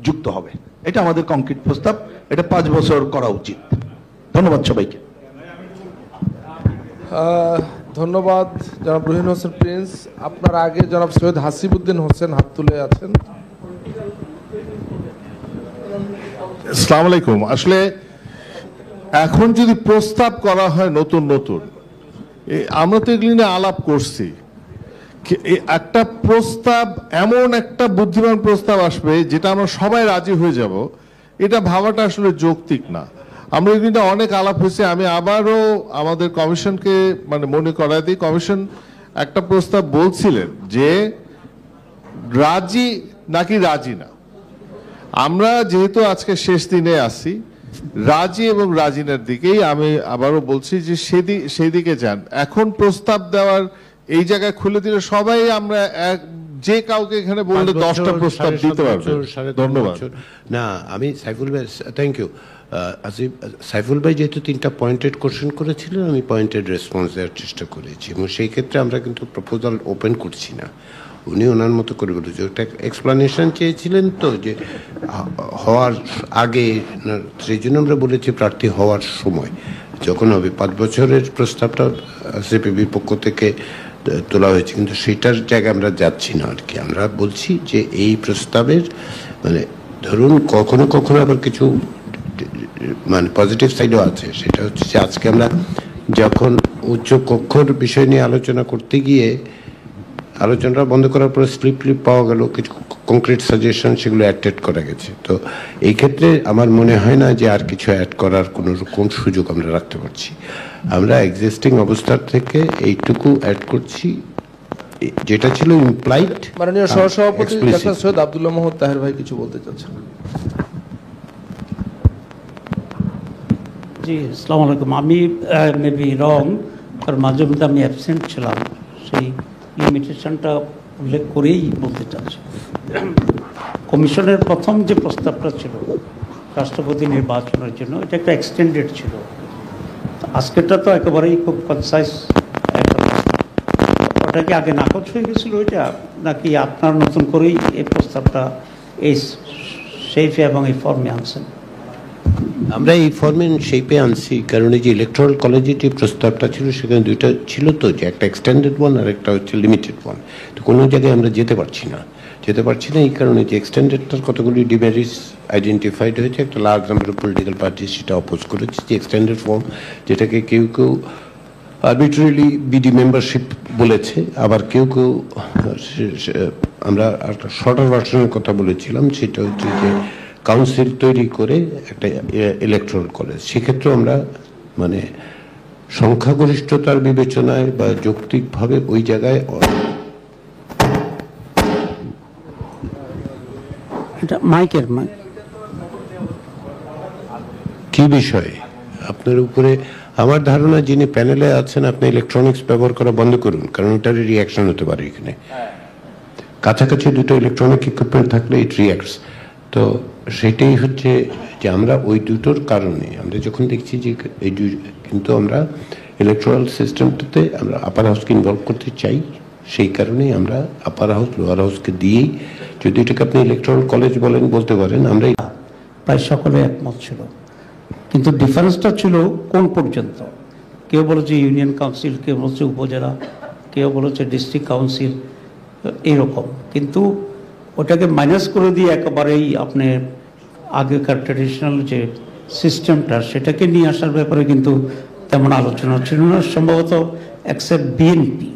[SPEAKER 5] যুক্ত হবে। এটা আমাদের কংক্রিট প্রস্তাব, এটা 5 বছর করা উচিত। ধন্যবাদ সবাইকে।
[SPEAKER 2] ধন্যবাদ জনাব রুহিন হোসেন প্রিন্স। আপনার আগে জনাব সৈয়দ হাসিবুদ্দিন হোসেন হাত তুলে আছেন।
[SPEAKER 7] আসসালামু আলাইকুম। আসলে এখন যদি প্রস্তাব করা হয় নতুন নতুন, আমরা তো এগুলি নিয়ে আলাপ করছি, একটা প্রস্তাব এমন একটা বুদ্ধিমান প্রস্তাব আসবে যেটা আমরা সবাই রাজি হয়ে যাব, এটা ভাবাটা আসলে যৌক্তিক না। আমরা এগুলো অনেক আলাপ হয়েছে। আমি আবারও আমাদের কমিশনকে মানে মনে করাই দিই, কমিশন একটা প্রস্তাব বলছিলেন যে রাজি নাকি রাজি না। আমরা যেহেতু আজকে শেষ দিনে আছি, রাজি এবং রাজিনার দিকেই আমি আবারও বলছি যে সেদিকে যান। এখন প্রস্তাব দেওয়ার এই জায়গায় খুলে দিলে সবাই আমরা যে কাউকে এখানে বললে 10টা প্রস্তাব দিতে পারবে। ধন্যবাদ।
[SPEAKER 1] না, আমি সাইফুল ভাই, থ্যাংক ইউ আসিফ। সাইফুল ভাই যেহেতু 3টা পয়েন্টেড কোশ্চেন করেছিলেন, আমি পয়েন্টেড রেসপন্স দেওয়ার চেষ্টা করেছি, এবং সেই ক্ষেত্রে আমরা কিন্তু প্রপোজাল ওপেন করছি না। উনি ওনার মতো করে বলেছে, একটা এক্সপ্লানেশন চেয়েছিলেন তো যে হওয়ার আগে, সেই জন্য আমরা বলেছি প্রার্থী হওয়ার সময় যখন হবে। 5 বছরের প্রস্তাবটা সিপিবির পক্ষ থেকে তোলা হয়েছে, কিন্তু সেটার জায়গায় আমরা যাচ্ছি না আর কি। আমরা বলছি যে এই প্রস্তাবের মানে ধরুন কখনো কখনো আবার কিছু মানে পজিটিভ সাইডও আছে। সেটা হচ্ছে যে আজকে আমরা যখন উচ্চ কক্ষর বিষয় নিয়ে আলোচনা করতে গিয়ে আলোচনাটা বন্ধ করার পরে স্লিপ পাওয়া গেল, কিছু কংক্রিট সাজেশন, সেগুলো অ্যাড করা গেছে। তো এই ক্ষেত্রে আমার মনে হয় না যে আর কিছু অ্যাড করার কোনো রকম সুযোগ আমরা রাখতে পারছি। আমরা এক্সিস্টিং অবস্থার থেকে এইটুকু অ্যাড করছি যেটা ছিল ইমপ্লাইড।
[SPEAKER 2] মাননীয় সহসভাপতি ডাক্তার সৈয়দ আব্দুল্লাহ মোহাম্মদ তাহের ভাই কিছু বলতে চাচ্ছেন।
[SPEAKER 8] জি, আসসালামু আলাইকুম। আমি মেবি রং, কারণ মাঝে মধ্যে আমি অ্যাবসেন্ট ছিলাম, সেই লিমিটেশনটা উল্লেখ করেই বলতে চাচ্ছি। কমিশনের প্রথম যে প্রস্তাবটা ছিল রাষ্ট্রপতি নির্বাচনের জন্য, এটা একটা এক্সটেন্ডেড ছিল। আজকেরটা তো একেবারেই খুব কনসাইজ একটা প্রস্তাব। ওটা কি আগে নাকচ হয়ে গেছিল ওইটা, নাকি আপনার নতুন করেই এই প্রস্তাবটা এই শেপে এবং এই ফর্মে আনছেন?
[SPEAKER 1] আমরা এই ফর্মে শেপে আনছি কারণ এই যে ইলেকট্রাল কলেজে যে প্রস্তাবটা ছিল সেখানে দুইটা ছিল, তো যে একটা এক্সটেন্ডেড ওয়ান আর একটা হচ্ছে লিমিটেড ওয়ান। তো কোনো জায়গায় আমরা যেতে পারছি না এই কারণে যে এক্সটেন্ডেডটার কতগুলি ডিমেরিটস আইডেন্টিফাইড হয়েছে। একটা large number of political party সেটা অপোজ করেছে, যে এক্সটেন্ডেড ফর্ম যেটাকে কেউ আরবিট্রারিলি বিডি মেম্বারশিপ বলেছে, আবার কেউ আমরা একটা শর্টার ভার্সনের কথা বলেছিলাম, সেটা হচ্ছে যে কাউন্সিল তৈরি করে একটা ইলেকট্রাল কলেজ। সেক্ষেত্রে আমরা মানে সংখ্যাগরিষ্ঠতার বিবেচনায় বা যৌক্তিকভাবে ওই জায়গায়
[SPEAKER 8] মাইকের
[SPEAKER 1] কি বিষয়ে আপনার উপরে আমার ধারণা, যিনি প্যানেলে আছেন আপনি ইলেকট্রনিক্স ব্যবহার করা বন্ধ করুন, কারণ ওটার রিয়াকশন হতে পারে। এখানে কাছাকাছি দুটো ইলেকট্রনিক ইকুইপমেন্ট থাকলে ইট রিয়াক্টস। তো সেটাই হচ্ছে যে আমরা ওই দুটোর কারণে আমরা যখন দেখছি যে এই কিন্তু আমরা ইলেকট্রাল সিস্টেমটাতে আমরা আপার হাউসকে ইনভলভ করতে চাই, সেই কারণেই আমরা আপার হাউস লোয়ার হাউসকে দিয়েই, যদি এটাকে আপনি ইলেকট্রাল কলেজ বলতে পারেন, আমরা
[SPEAKER 8] প্রায় সকলে একমত ছিল। কিন্তু ডিফারেন্সটা ছিল কোন পর্যন্ত। কেউ বলেছে ইউনিয়ন কাউন্সিল, কেউ বলছে উপজেলা, কেউ বলেছে ডিস্ট্রিক্ট কাউন্সিল, এইরকম। কিন্তু ওটাকে মাইনাস করে দিয়ে একেবারেই আপনি আগেকার ট্র্যাডিশনাল যে সিস্টেমটা সেটাকে নিয়ে আসার ব্যাপারে কিন্তু তেমন আলোচনা ছিল না, সম্ভবত অ্যাকসেপ্ট বিএনপি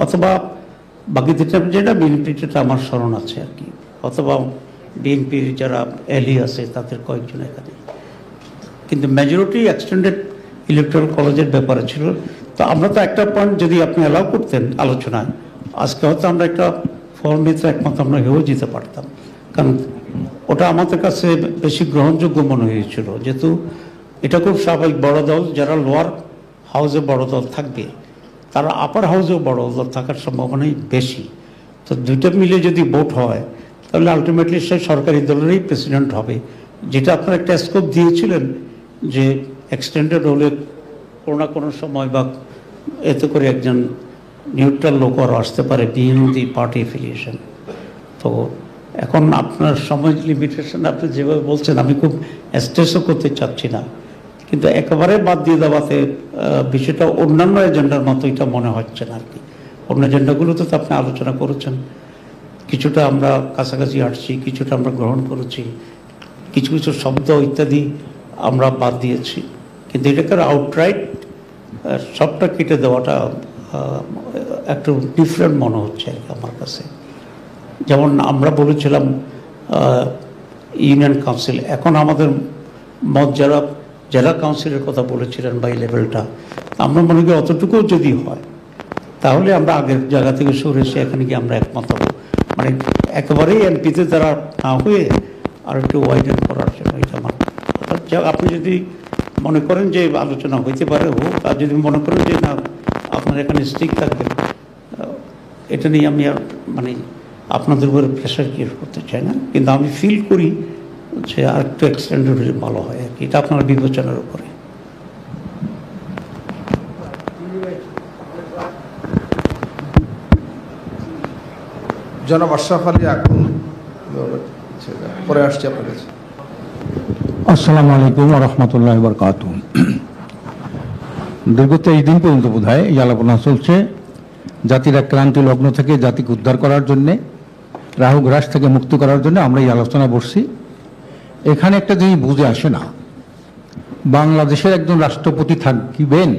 [SPEAKER 8] অথবা বাকি যেটা বিএনপি, যেটা আমার স্মরণ আছে আর কি, অথবা বিএনপির যারা এলি আছে তাদের কয়েকজন এখানে। কিন্তু মেজরিটি এক্সটেন্ডেড ইলেকট্রাল কলেজের ব্যাপারে ছিল। তো আমরা তো একটা পয়েন্ট যদি আপনি অ্যালাউ করতেন আলোচনায়, আজকে হয়তো আমরা একটা ফর্মেতে একমত আমরা হয়েও যেতে পারতাম, কারণ ওটা আমাদের কাছে বেশি গ্রহণযোগ্য মনে হয়েছিল। যেহেতু এটা খুব স্বাভাবিক, বড় দল যারা লোয়ার হাউসে বড় দল থাকবে তারা আপার হাউসেও বড় দল থাকার সম্ভাবনাই বেশি। তো দুইটা মিলে যদি ভোট হয় তাহলে আলটিমেটলি সে সরকারি দলেরই প্রেসিডেন্ট হবে, যেটা আপনার একটা স্কোপ দিয়েছিলেন যে এক্সটেন্ডেড হলে কোনো না কোনো সময় বা এতে করে একজন নিউট্রাল লোক আরও আসতে পারে বিহাইন্ড দি পার্টি এফিলিয়েশন। তো এখন আপনার সময় লিমিটেশন আপনি যেভাবে বলছেন, আমি খুব স্ট্রেসও করতে চাচ্ছি না, কিন্তু একেবারে বাদ দিয়ে দেওয়াতে বিষয়টা অন্যান্য এজেন্ডার মতো এটা মনে হচ্ছে না আর কি। অন্য এজেন্ডাগুলোতে তো আপনি আলোচনা করেছেন, কিছুটা আমরা কাছাকাছি আসছি, কিছুটা আমরা গ্রহণ করেছি, কিছু কিছু শব্দ ইত্যাদি আমরা বাদ দিয়েছি, কিন্তু এটাকে আউটরাইট সবটা কেটে দেওয়াটা একটু ডিফারেন্ট মনে হচ্ছে আর কি আমার কাছে। যেমন আমরা বলেছিলাম ইউনিয়ন কাউন্সিল, এখন আমাদের মত যারা জেলা কাউন্সিলের কথা বলেছিলেন বা এই লেভেলটা, আমরা মনে করি অতটুকুও যদি হয় তাহলে আমরা আগের জায়গা থেকে সরে এসে এখানে গিয়ে আমরা একমত হব, মানে একেবারেই এমপিতে দ্বারা না হয়ে আর একটু ওয়াইডেন করার জন্য। এটা আমার কথা। আপনি যদি মনে করেন যে আলোচনা হইতে পারে হোক, আর যদি মনে করেন যে না আপনার এখানে স্টিক থাকবেন, এটা নিয়ে আমি আর মানে আপনাদের উপরে প্রেশার ক্রিয়েট করতে চাই না, কিন্তু আমি ফিল করি যে আর একটু এক্সটেন্ডেড হলে ভালো হয় আর কি। এটা আপনার বিবেচনার উপরে।
[SPEAKER 2] জনাব আশরাফ আলী এখন পরে আসছি আপনার কাছে।
[SPEAKER 9] আসসালামু আলাইকুম ওয়া রাহমাতুল্লাহি ওয়া বারাকাতুহু। দীর্ঘ 23 দিন পর্যন্ত বোধহয় এই আলোচনা চলছে জাতির এক ক্রান্তি লগ্ন থেকে জাতিকে উদ্ধার করার জন্যে, রাহু গ্রাস থেকে মুক্তি করার জন্য আমরা এই আলোচনা বসছি। এখানে একটা জিনিস বুঝে আসে না, বাংলাদেশের একজন রাষ্ট্রপতি থাকবেন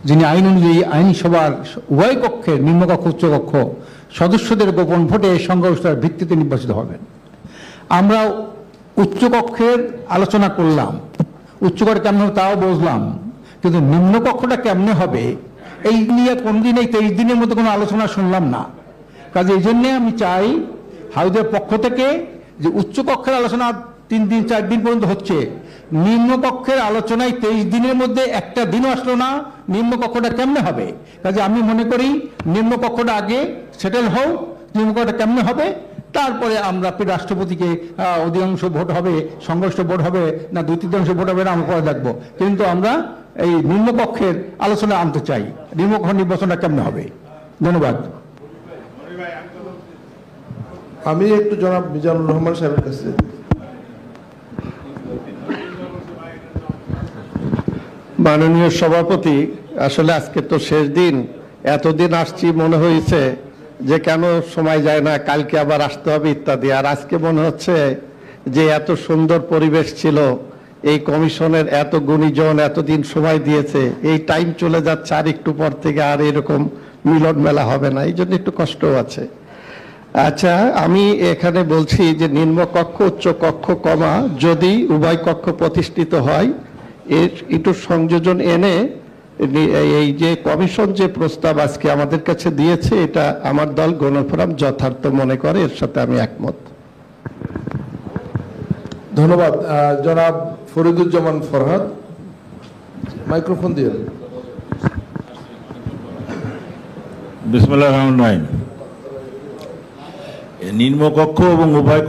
[SPEAKER 9] যিনি আইন অনুযায়ী আইনসভার উভয় কক্ষের নিম্নকক্ষ উচ্চকক্ষ সদস্যদের গোপন ভোটে সংখ্যাগরিষ্ঠতার ভিত্তিতে নির্বাচিত হবেন। আমরা উচ্চকক্ষের আলোচনা করলাম, উচ্চকক্ষ কেমন হবে তাও বুঝলাম, কিন্তু নিম্নকক্ষটা কেমনে হবে এই নিয়ে কোনদিন এই 23 দিনের মধ্যে কোনো আলোচনা শুনলাম না। কাজে এই জন্যে আমি চাই হাউজের পক্ষ থেকে যে উচ্চকক্ষের আলোচনা 3 দিন 4 দিন পর্যন্ত হচ্ছে, নিম্নকক্ষের আলোচনায় 23 দিনের মধ্যে একটা দিনও আসলো না, নিম্নকক্ষটা কেমনে হবে? কাজে আমি মনে করি নিম্নকক্ষটা আগে সেটেল হোক, নিম্নকক্ষটা কেমনে হবে, তারপরে আমরা রাষ্ট্রপতিকে অধিকাংশ ভোট হবে, সংখ্যাগরিষ্ঠ ভোট হবে না 2/3 ভোট হবে না আমরা পরে দেখবো, কিন্তু আমরা এই নিম্নকক্ষের আলোচনা আনতে চাই, নিম্নকক্ষ নির্বাচনটা কেমনে হবে। ধন্যবাদ।
[SPEAKER 2] আমি একটু জনাব মিজানুর রহমান সাহেবের কাছে।
[SPEAKER 6] মাননীয় সভাপতি, আসলে আজকে তো শেষ দিন, এতদিন আসছি মনে হয়েছে যে কেন সময় যায় না, কালকে আবার আসতে হবে ইত্যাদি, আর আজকে মনে হচ্ছে যে এত সুন্দর পরিবেশ ছিল, এই কমিশনের এত গুণীজন এতদিন সময় দিয়েছে, এই টাইম চলে যাচ্ছে, আর একটু পর থেকে আর এরকম মিলন মেলা হবে না, এই জন্য একটু কষ্টও আছে। আচ্ছা, আমি এখানে বলছি যে নিম্নকক্ষ উচ্চ কক্ষ কমা যদি উভয় কক্ষ প্রতিষ্ঠিত হয়, এর একটু সংযোজন এনে এই যে কমিশন যে প্রস্তাব আজকে আমাদের কাছে দিয়েছে, এটা আমার দল গণফোরাম যথার্থ মনে করে, এর সাথে আমি একমত।
[SPEAKER 2] ধন্যবাদ। জনাব ফরিদুজ্জামান ফরহাদ, মাইক্রোফোন দিয়ে।
[SPEAKER 3] বিসমিল্লাহির রহমানির রহিম। নিম্নকক্ষ এবং উভয়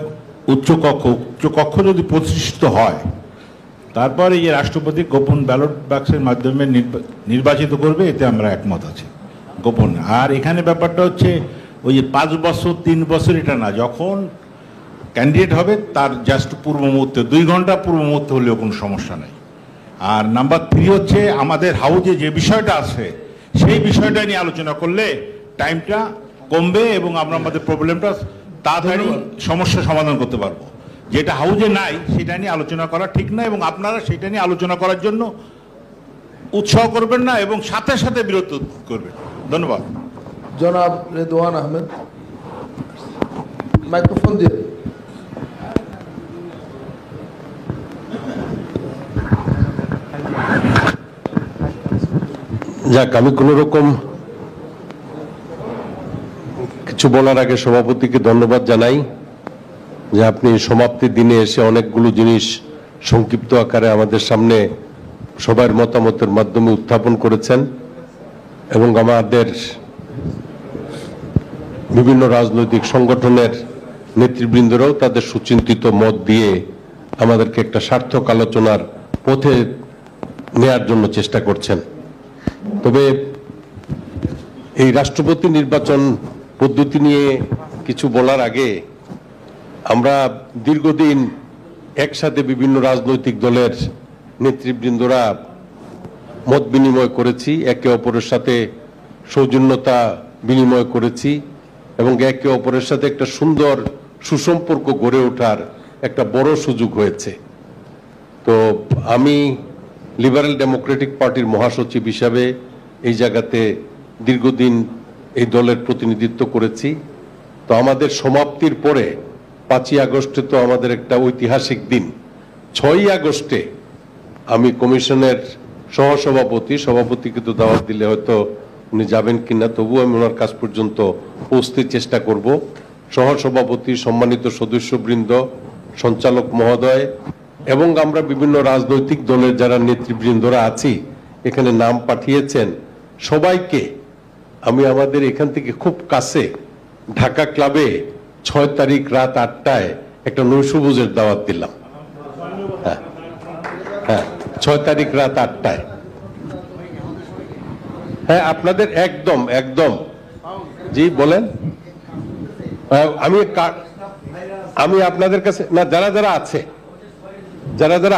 [SPEAKER 3] উচ্চকক্ষ যদি প্রতিষ্ঠিত হয়, তারপরে এই রাষ্ট্রপতি গোপন ব্যালট বাক্সের মাধ্যমে নির্বাচিত করবে, এতে আমরা একমত আছি, গোপন। আর এখানে ব্যাপারটা হচ্ছে ওই যে 5 বছর 3 বছর এটা না, যখন ক্যান্ডিডেট হবে তার জাস্ট পূর্ব মুহূর্তে 2 ঘন্টা পূর্ব মুহূর্তে হলেও কোনো সমস্যা নেই। আর নাম্বার 3 হচ্ছে আমাদের হাউজে যে বিষয়টা আছে সেই বিষয়টা নিয়ে আলোচনা করলে টাইমটা কমবে এবং আমরা আমাদের প্রবলেমটা তাড়াতাড়ি সমস্যা সমাধান করতে পারবো। যেটা হাউজে নাই সেটা নিয়ে আলোচনা করা ঠিক না, এবং আপনারা সেটা নিয়ে আলোচনা করার জন্য উৎসাহ করবেন না এবং সাথে সাথে বিরত করবেন। ধন্যবাদ।
[SPEAKER 2] জনাব রেদওয়ান আহমেদ, মাইক্রোফোন দিয়ে।
[SPEAKER 1] যাক, আমি কোন রকম কিছু বলার আগে সভাপতিকে ধন্যবাদ জানাই যে আপনি সমাপ্তির দিনে এসে অনেকগুলো জিনিস সংক্ষিপ্ত আকারে আমাদের সামনে সবার মতামতের মাধ্যমে উত্থাপন করেছেন, এবং আমাদের বিভিন্ন রাজনৈতিক সংগঠনের নেতৃবৃন্দরাও তাদের সুচিন্তিত মত দিয়ে আমাদেরকে একটা সার্থক আলোচনার পথে নেয়ার জন্য চেষ্টা করছেন। তবে এই রাষ্ট্রপতি নির্বাচন পদ্ধতি নিয়ে কিছু বলার আগে, আমরা দীর্ঘদিন একসাথে বিভিন্ন রাজনৈতিক দলের নেতৃবৃন্দরা মত বিনিময় করেছি, একে অপরের সাথে সৌজন্যতা বিনিময় করেছি, এবং একে অপরের সাথে একটা সুন্দর সুসম্পর্ক গড়ে ওঠার একটা বড় সুযোগ হয়েছে। তো আমি লিবারেল ডেমোক্রেটিক পার্টির মহাসচিব হিসাবে এই জায়গাতে দীর্ঘদিন এই দলের প্রতিনিধিত্ব করেছি। তো আমাদের সমাপ্তির পরে 5ই আগস্টে তো আমাদের একটা ঐতিহাসিক দিন, 6ই আগস্টে
[SPEAKER 10] আমি কমিশনের সহসভাপতি, সভাপতিকে তো দাওয়াত দিলে হয়তো উনি যাবেন কিনা, তবু আমি ওনার কাছ পর্যন্ত পৌঁছতে চেষ্টা করব। সহসভাপতি, সম্মানিত সদস্যবৃন্দ, সঞ্চালক মহোদয় এবং আমরা বিভিন্ন রাজনৈতিক দলের যারা নেতৃবৃন্দরা আছি এখানে নাম পাঠিয়েছেন, সবাইকে আমি আমাদের এখান থেকে খুব কাছে ঢাকা ক্লাবে 6 তারিখ রাত 8টায় একটা নৈশভোজের দাওয়াত দিলাম। হ্যাঁ, 6 তারিখ রাত 8টায়। হ্যাঁ, আপনাদের একদম একদম। জি বলেন। আমি আপনাদের কাছে না, যারা যারা আছে, যারা যারা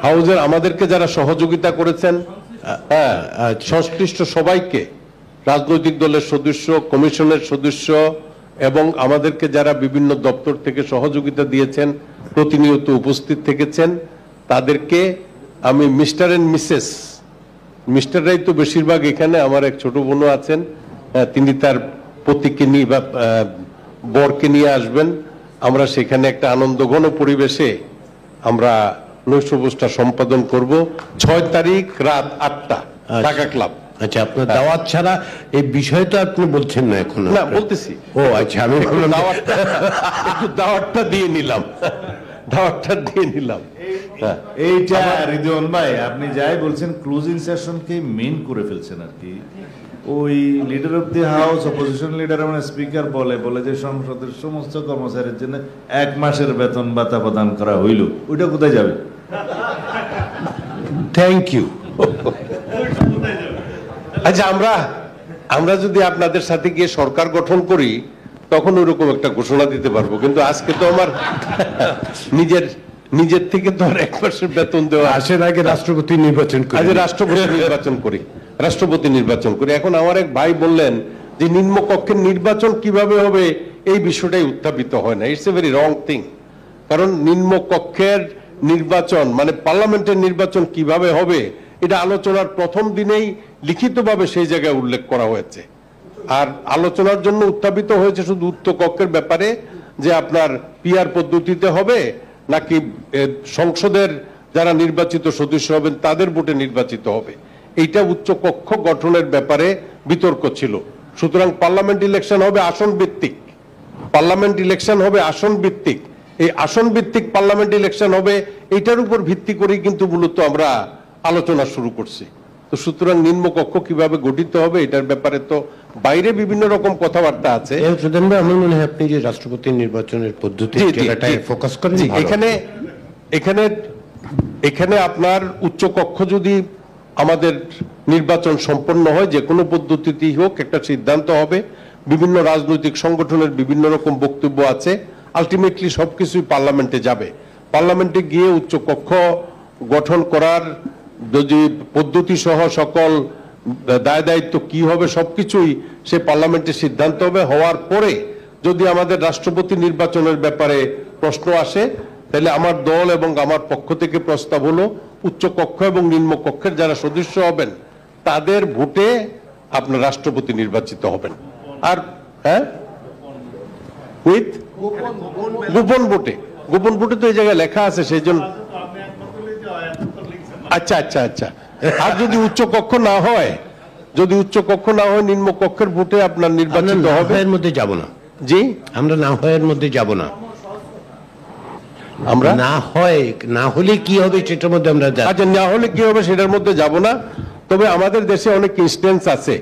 [SPEAKER 10] হাউজের আমাদেরকে যারা সহযোগিতা করেছেন, হ্যাঁ, সংশ্লিষ্ট সবাইকে, রাজনৈতিক দলের সদস্য, কমিশনের সদস্য এবং আমাদেরকে যারা বিভিন্ন দপ্তর থেকে সহযোগিতা দিয়েছেন, প্রতিনিয়ত উপস্থিত থেকেছেন, তাদেরকে আমি মিস্টার এন্ড মিসেস, মিস্টাররাই তো বেশিরভাগ এখানে, আমার এক ছোট বোনও আছেন, তিনি তার পতিকে নিয়ে বা বরকে নিয়ে আসবেন। আমরা সেখানে একটা আনন্দঘন পরিবেশে আমরা নৈশভোজটা সম্পাদন করব 6 তারিখ রাত 8টা ঢাকা ক্লাব।
[SPEAKER 1] আচ্ছা, আপনার দাওয়াত ছাড়া এই বিষয় তো আপনি বলছেন না এখন?
[SPEAKER 10] না, বলতেছি।
[SPEAKER 1] ও আচ্ছা, আমি
[SPEAKER 10] দাওয়াতটা দিয়ে নিলাম, দাওয়াতটা দিয়ে নিলাম।
[SPEAKER 3] এইটা রিদওয়ান ভাই, আপনি যাই বলছেন ক্লোজিং সেশনকে মেইন করে ফেলছেন আর কি। ওই leader of the house, opposition leader মানে স্পিকার বলে যে সংসদের সমস্ত কর্মচারীর জন্য 1 মাসের বেতন ভাতা প্রদান করা হইল, ওইটা কোথায় যাবে?
[SPEAKER 1] Thank you.
[SPEAKER 10] আচ্ছা, আমরা যদি আপনাদের সাথে গিয়ে সরকার গঠন করি তখন ওইরকম একটা ঘোষণা দিতে পারবো, কিন্তু আজকে তো আমার নিজের থেকে তো আর 1 মাসের বেতন দেওয়া
[SPEAKER 1] আসের আগে রাষ্ট্রপতি নির্বাচন করি।
[SPEAKER 10] আজ রাষ্ট্রপতি নির্বাচন করি। এখন আমার এক ভাই বললেন যে নিম্নকক্ষের নির্বাচন কিভাবে হবে, এই বিষয়টাই উত্থাপিত হয় না। It's a very wrong thing. কারণ নিম্নকক্ষের নির্বাচন মানে পার্লামেন্টের নির্বাচন কিভাবে হবে, এটা আলোচনার প্রথম দিনেই লিখিতভাবে সেই জায়গায় উল্লেখ করা হয়েছে। আর আলোচনার জন্য উত্থাপিত হয়েছে শুধু উচ্চ কক্ষের ব্যাপারে, যে আপনার পিআর পদ্ধতিতে হবে নাকি সংসদের যারা নির্বাচিত সদস্য হবেন তাদের ভোটে নির্বাচিত হবে। এইটা উচ্চ কক্ষ গঠনের ব্যাপারে বিতর্ক ছিল। সুতরাং পার্লামেন্ট ইলেকশন হবে আসন ভিত্তিক, পার্লামেন্ট ইলেকশন হবে আসন ভিত্তিক। এই আসন ভিত্তিক পার্লামেন্ট ইলেকশন হবে, এইটার উপর ভিত্তি করেই কিন্তু মূলত আমরা আলোচনা শুরু করছি। তো সুতরাং নিম্নকক্ষ কিভাবে গঠিত হবে এটার ব্যাপারে তো বাইরে বিভিন্ন রকম কথাবার্তা আছে।
[SPEAKER 1] আমার মনে হয় আপনি যে রাষ্ট্রপতি নির্বাচনের পদ্ধতি ফোকাস করেন,
[SPEAKER 10] এখানে আপনার উচ্চ কক্ষ যদি আমাদের নির্বাচন সম্পন্ন হয়, যে কোনো পদ্ধতিতেই হোক, একটা সিদ্ধান্ত হবে। বিভিন্ন রাজনৈতিক সংগঠনের বিভিন্ন রকম বক্তব্য আছে, আলটিমেটলি সবকিছুই পার্লামেন্টে যাবে। পার্লামেন্টে গিয়ে উচ্চ কক্ষ গঠন করার যদি পদ্ধতি সহ সকল দায় দায়িত্ব কি হবে সবকিছুই সে পার্লামেন্টে সিদ্ধান্ত হবে। হওয়ার পরে যদি আমাদের রাষ্ট্রপতি নির্বাচনের ব্যাপারে প্রশ্ন আসে, তাহলে আমার দল এবং আমার পক্ষ থেকে প্রস্তাব হলো উচ্চ কক্ষ এবং নিম্ন কক্ষের যারা সদস্য হবেন তাদের ভোটে আপনার রাষ্ট্রপতি নির্বাচিত হবেন। আর হ্যাঁ, উইথ গোপন ভোটে তো এই জায়গায় লেখা আছে, সেই জন্য। আচ্ছা আচ্ছা আচ্ছা। আর যদি উচ্চ কক্ষ না হয়, নিম্ন কক্ষের ভোটে আপনার নির্বাচিত হবে।
[SPEAKER 1] এর মধ্যে যাব না।
[SPEAKER 10] জি,
[SPEAKER 1] আমরা না হয় এর মধ্যে যাব না। আমরা না হলে কি হবে সেটার মধ্যে আমরা যাব।
[SPEAKER 10] আচ্ছা, না হলে কি হবে সেটার মধ্যে যাব না। তবে আমাদের দেশে অনেক ইনস্টেন্স আছে।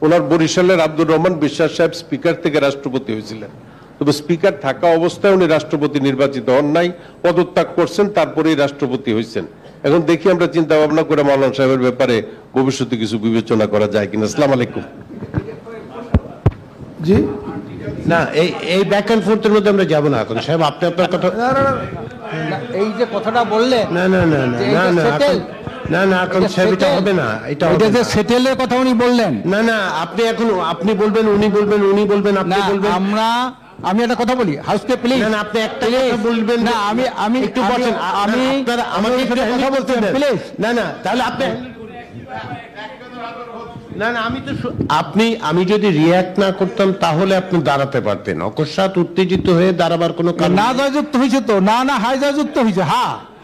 [SPEAKER 10] ওনার বরিশালের আব্দুর রহমান বিশ্বাস সাহেব স্পিকার থেকে রাষ্ট্রপতি হয়েছিলেন, তবে স্পিকার থাকা অবস্থায় উনি রাষ্ট্রপতি নির্বাচিত হন নাই, পদত্যাগ করছেন, তারপরেই রাষ্ট্রপতি হয়েছেন। এখন দেখি আমরা চিন্তা ভাবনা করে মাওলানা সাহেবের ব্যাপারে ভবিষ্যতে কিছু বিবেচনা করা যায় কিনা। আসসালামু আলাইকুম।
[SPEAKER 2] জি
[SPEAKER 1] না, এই ব্যাক এন্ড ফোর্থের মধ্যে আমরা যাব না এখন। সাহেব, আপনি আপনার কথা,
[SPEAKER 9] এই যে কথাটা বললেন,
[SPEAKER 1] না না না না না না না না এখন সাহেব এটা হবে না। এটা
[SPEAKER 9] যে সেটেলের কথা উনি বললেন,
[SPEAKER 1] না না, আপনি এখন আপনি বলবেন, উনি বলবেন, উনি বলবেন, আপনি বলবেন।
[SPEAKER 9] আমি একটা কথা বলি, হাউসকে প্লিজ।
[SPEAKER 1] না না, আপনি একটা কথা বলবেন না। আমি একটু বলেন, আমি আমাকে একটু কথা বলতে দেন প্লিজ। না না, তাহলে আপনি না না, আমি যদি রিয়্যাক্ট না করতাম তাহলে আপনি দাঁড়াতে পারতেন। অকস্মাৎ উত্তেজিত হয়ে দাঁড়াবার কোনো কারণ
[SPEAKER 9] না। জয়যুক্ত হয়েছে তো, না না, হাই জয়যুক্ত হয়েছে,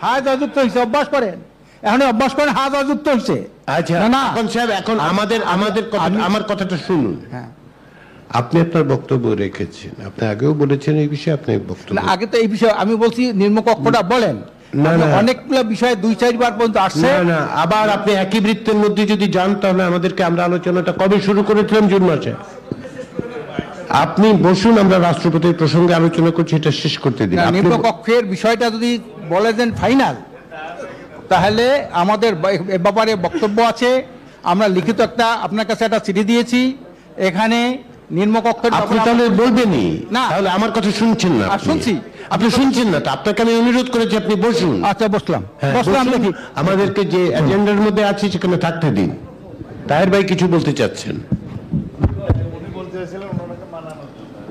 [SPEAKER 9] হাই জয়যুক্ত হয়েছে, অভ্যাস করেন। এখন এই অভ্যাস করেন হাজার যুক্ত হয়েছে।
[SPEAKER 1] আচ্ছা
[SPEAKER 9] না
[SPEAKER 1] এখন সাহেব, এখন আমার কথাটা শুনুন।
[SPEAKER 9] হ্যাঁ,
[SPEAKER 1] আপনি আপনার বক্তব্য রেখেছেন, আপনি আগেও বলেছেন এই বিষয়ে, আপনি বক্তব্য
[SPEAKER 9] আগে তো এই বিষয়ে আমি বলছি নিম্নকক্ষটা বলেন।
[SPEAKER 1] না, না।
[SPEAKER 9] অনেকগুলো বিষয় 2-4 বার পর্যন্ত আসছে।
[SPEAKER 1] না, আবার আপনি একই বৃত্তের মধ্যে যদি যান তাহলে আমরা আলোচনাটা কবে শুরু করেছিলাম? জুন মাসে। আপনি বসুন, আমরা রাষ্ট্রপতির প্রসঙ্গে আলোচনা করছি, এটা শেষ করতে দিন।
[SPEAKER 9] নিম্নকক্ষের বিষয়টা যদি বলে দেন ফাইনাল, তাহলে আমাদের এ ব্যাপারে বক্তব্য আছে। আমরা লিখিত একটা আপনার কাছে একটা চিঠি দিয়েছি, এখানে নিম্নকক্ষের
[SPEAKER 1] আপনি তাহলে বলবেনই
[SPEAKER 9] না,
[SPEAKER 1] তাহলে আমার কথা শুনছেন না।
[SPEAKER 9] শুনছি,
[SPEAKER 1] আপনি শুনছেন না তো, আপনাকে আমি অনুরোধ করেছি আপনি বসুন।
[SPEAKER 9] আচ্ছা বসলাম।
[SPEAKER 1] দেখি আমাদেরকে যে এজেন্ডার মধ্যে আছে সেখানে থাকতে দিন। তাহের ভাই কিছু বলতে চাচ্ছেন?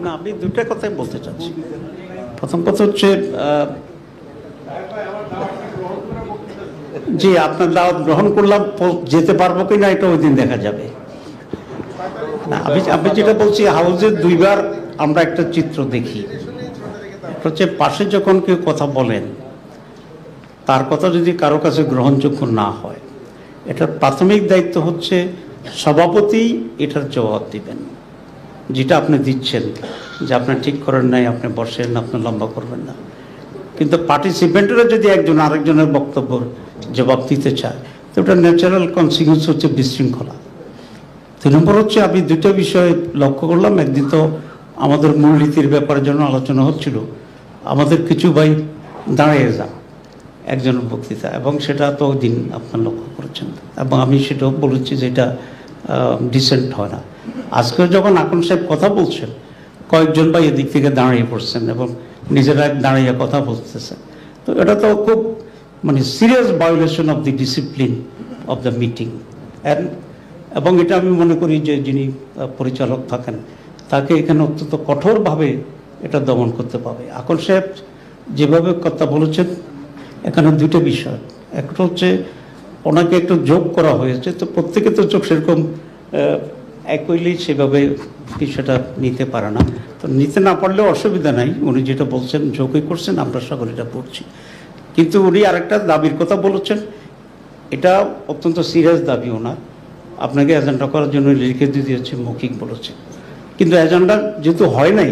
[SPEAKER 8] না, আমি দুটা কথাই বলতে চাচ্ছি। প্রথম কথা হচ্ছে জি, আপনার দাওয়াত গ্রহণ করলাম, যেতে পারবো কিনা এটা ওই দিন দেখা যাবে। না, আমি যেটা বলছি, হাউসে 2 বার আমরা একটা চিত্র দেখি। একটা হচ্ছে পাশে যখন কেউ কথা বলেন, তার কথা যদি কারো কাছে গ্রহণযোগ্য না হয়, এটার প্রাথমিক দায়িত্ব হচ্ছে সভাপতি এটার জবাব দিবেন। যেটা আপনি দিচ্ছেন যে আপনি ঠিক করেন নাই, আপনি বসেন, আপনি লম্বা করবেন না। কিন্তু পার্টিসিপেন্টরা যদি একজন আরেকজনের বক্তব্য জবাব দিতে চায়, তো ওটা ন্যাচারাল কনসিকুয়েন্স হচ্ছে বিশৃঙ্খলা। 2 নম্বর হচ্ছে, আমি 2টা বিষয় লক্ষ্য করলাম। একদিন তো আমাদের মূলনীতির ব্যাপারে জন্য আলোচনা হচ্ছিল, আমাদের কিছু ভাই দাঁড়িয়ে যান একজনের বক্তৃতা, এবং সেটা তো ওই দিন আপনার লক্ষ্য করেছেন, এবং আমি সেটাও বলেছি যে এটা ডিসেন্ট হয় না। আজকে যখন আকন সাহেব কথা বলছেন, কয়েকজন ভাই এদিক থেকে দাঁড়িয়ে পড়ছেন এবং নিজেরা দাঁড়িয়ে কথা বলতেছেন, তো এটা তো খুব serious violation of the discipline of the meeting. এবং এটা আমি মনে করি যে যিনি পরিচালক থাকেন তাকে এখানে অত্যন্ত কঠোরভাবে এটা দমন করতে পাবে। আকন সাহেব যেভাবে কথা বলেছেন, এখানে 2টা বিষয়। একটা হচ্ছে ওনাকে একটু যোগ করা হয়েছে, তো প্রত্যেকে তো চোখ সেরকম একইলি সেভাবে বিষয়টা নিতে পারে না। তো নিতে না পারলেও অসুবিধা নাই, উনি যেটা বলছেন যোগই করছেন, আমরা সকলে এটা পড়ছি। কিন্তু উনি আরেকটা দাবির কথা বলেছেন, এটা অত্যন্ত সিরিয়াস দাবি ওনার। আপনাকে এজেন্ডা করার জন্য লিখে দিয়েছে, মৌখিক বলেছে, কিন্তু এজেন্ডা যেহেতু হয় নাই,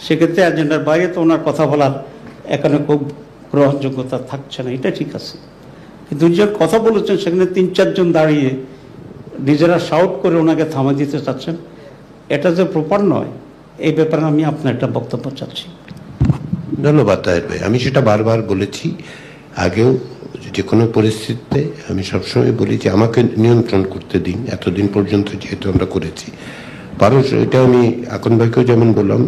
[SPEAKER 8] সেক্ষেত্রে এজেন্ডার বাইরে তো ওনার কথা বলার এখানে খুব গ্রহণযোগ্যতা থাকছে না, এটা ঠিক আছে। কিন্তু উনি যে কথা বলেছেন, সেখানে 3-4 জন দাঁড়িয়ে নিজেরা শাউট করে ওনাকে থামা দিতে চাচ্ছেন, এটা যে প্রপার নয়। এই ব্যাপারে আমি আপনার একটা বক্তব্য চাচ্ছি।
[SPEAKER 1] ধন্যবাদ তাহের ভাই। আমি সেটা বারবার বলেছি আগেও, যে কোনো পরিস্থিতিতে আমি সবসময় বলি যে আমাকে নিয়ন্ত্রণ করতে দিন। এতদিন পর্যন্ত যেহেতু আমরা করেছি এটা আমি আকন ভাইকেও যেমন বললাম,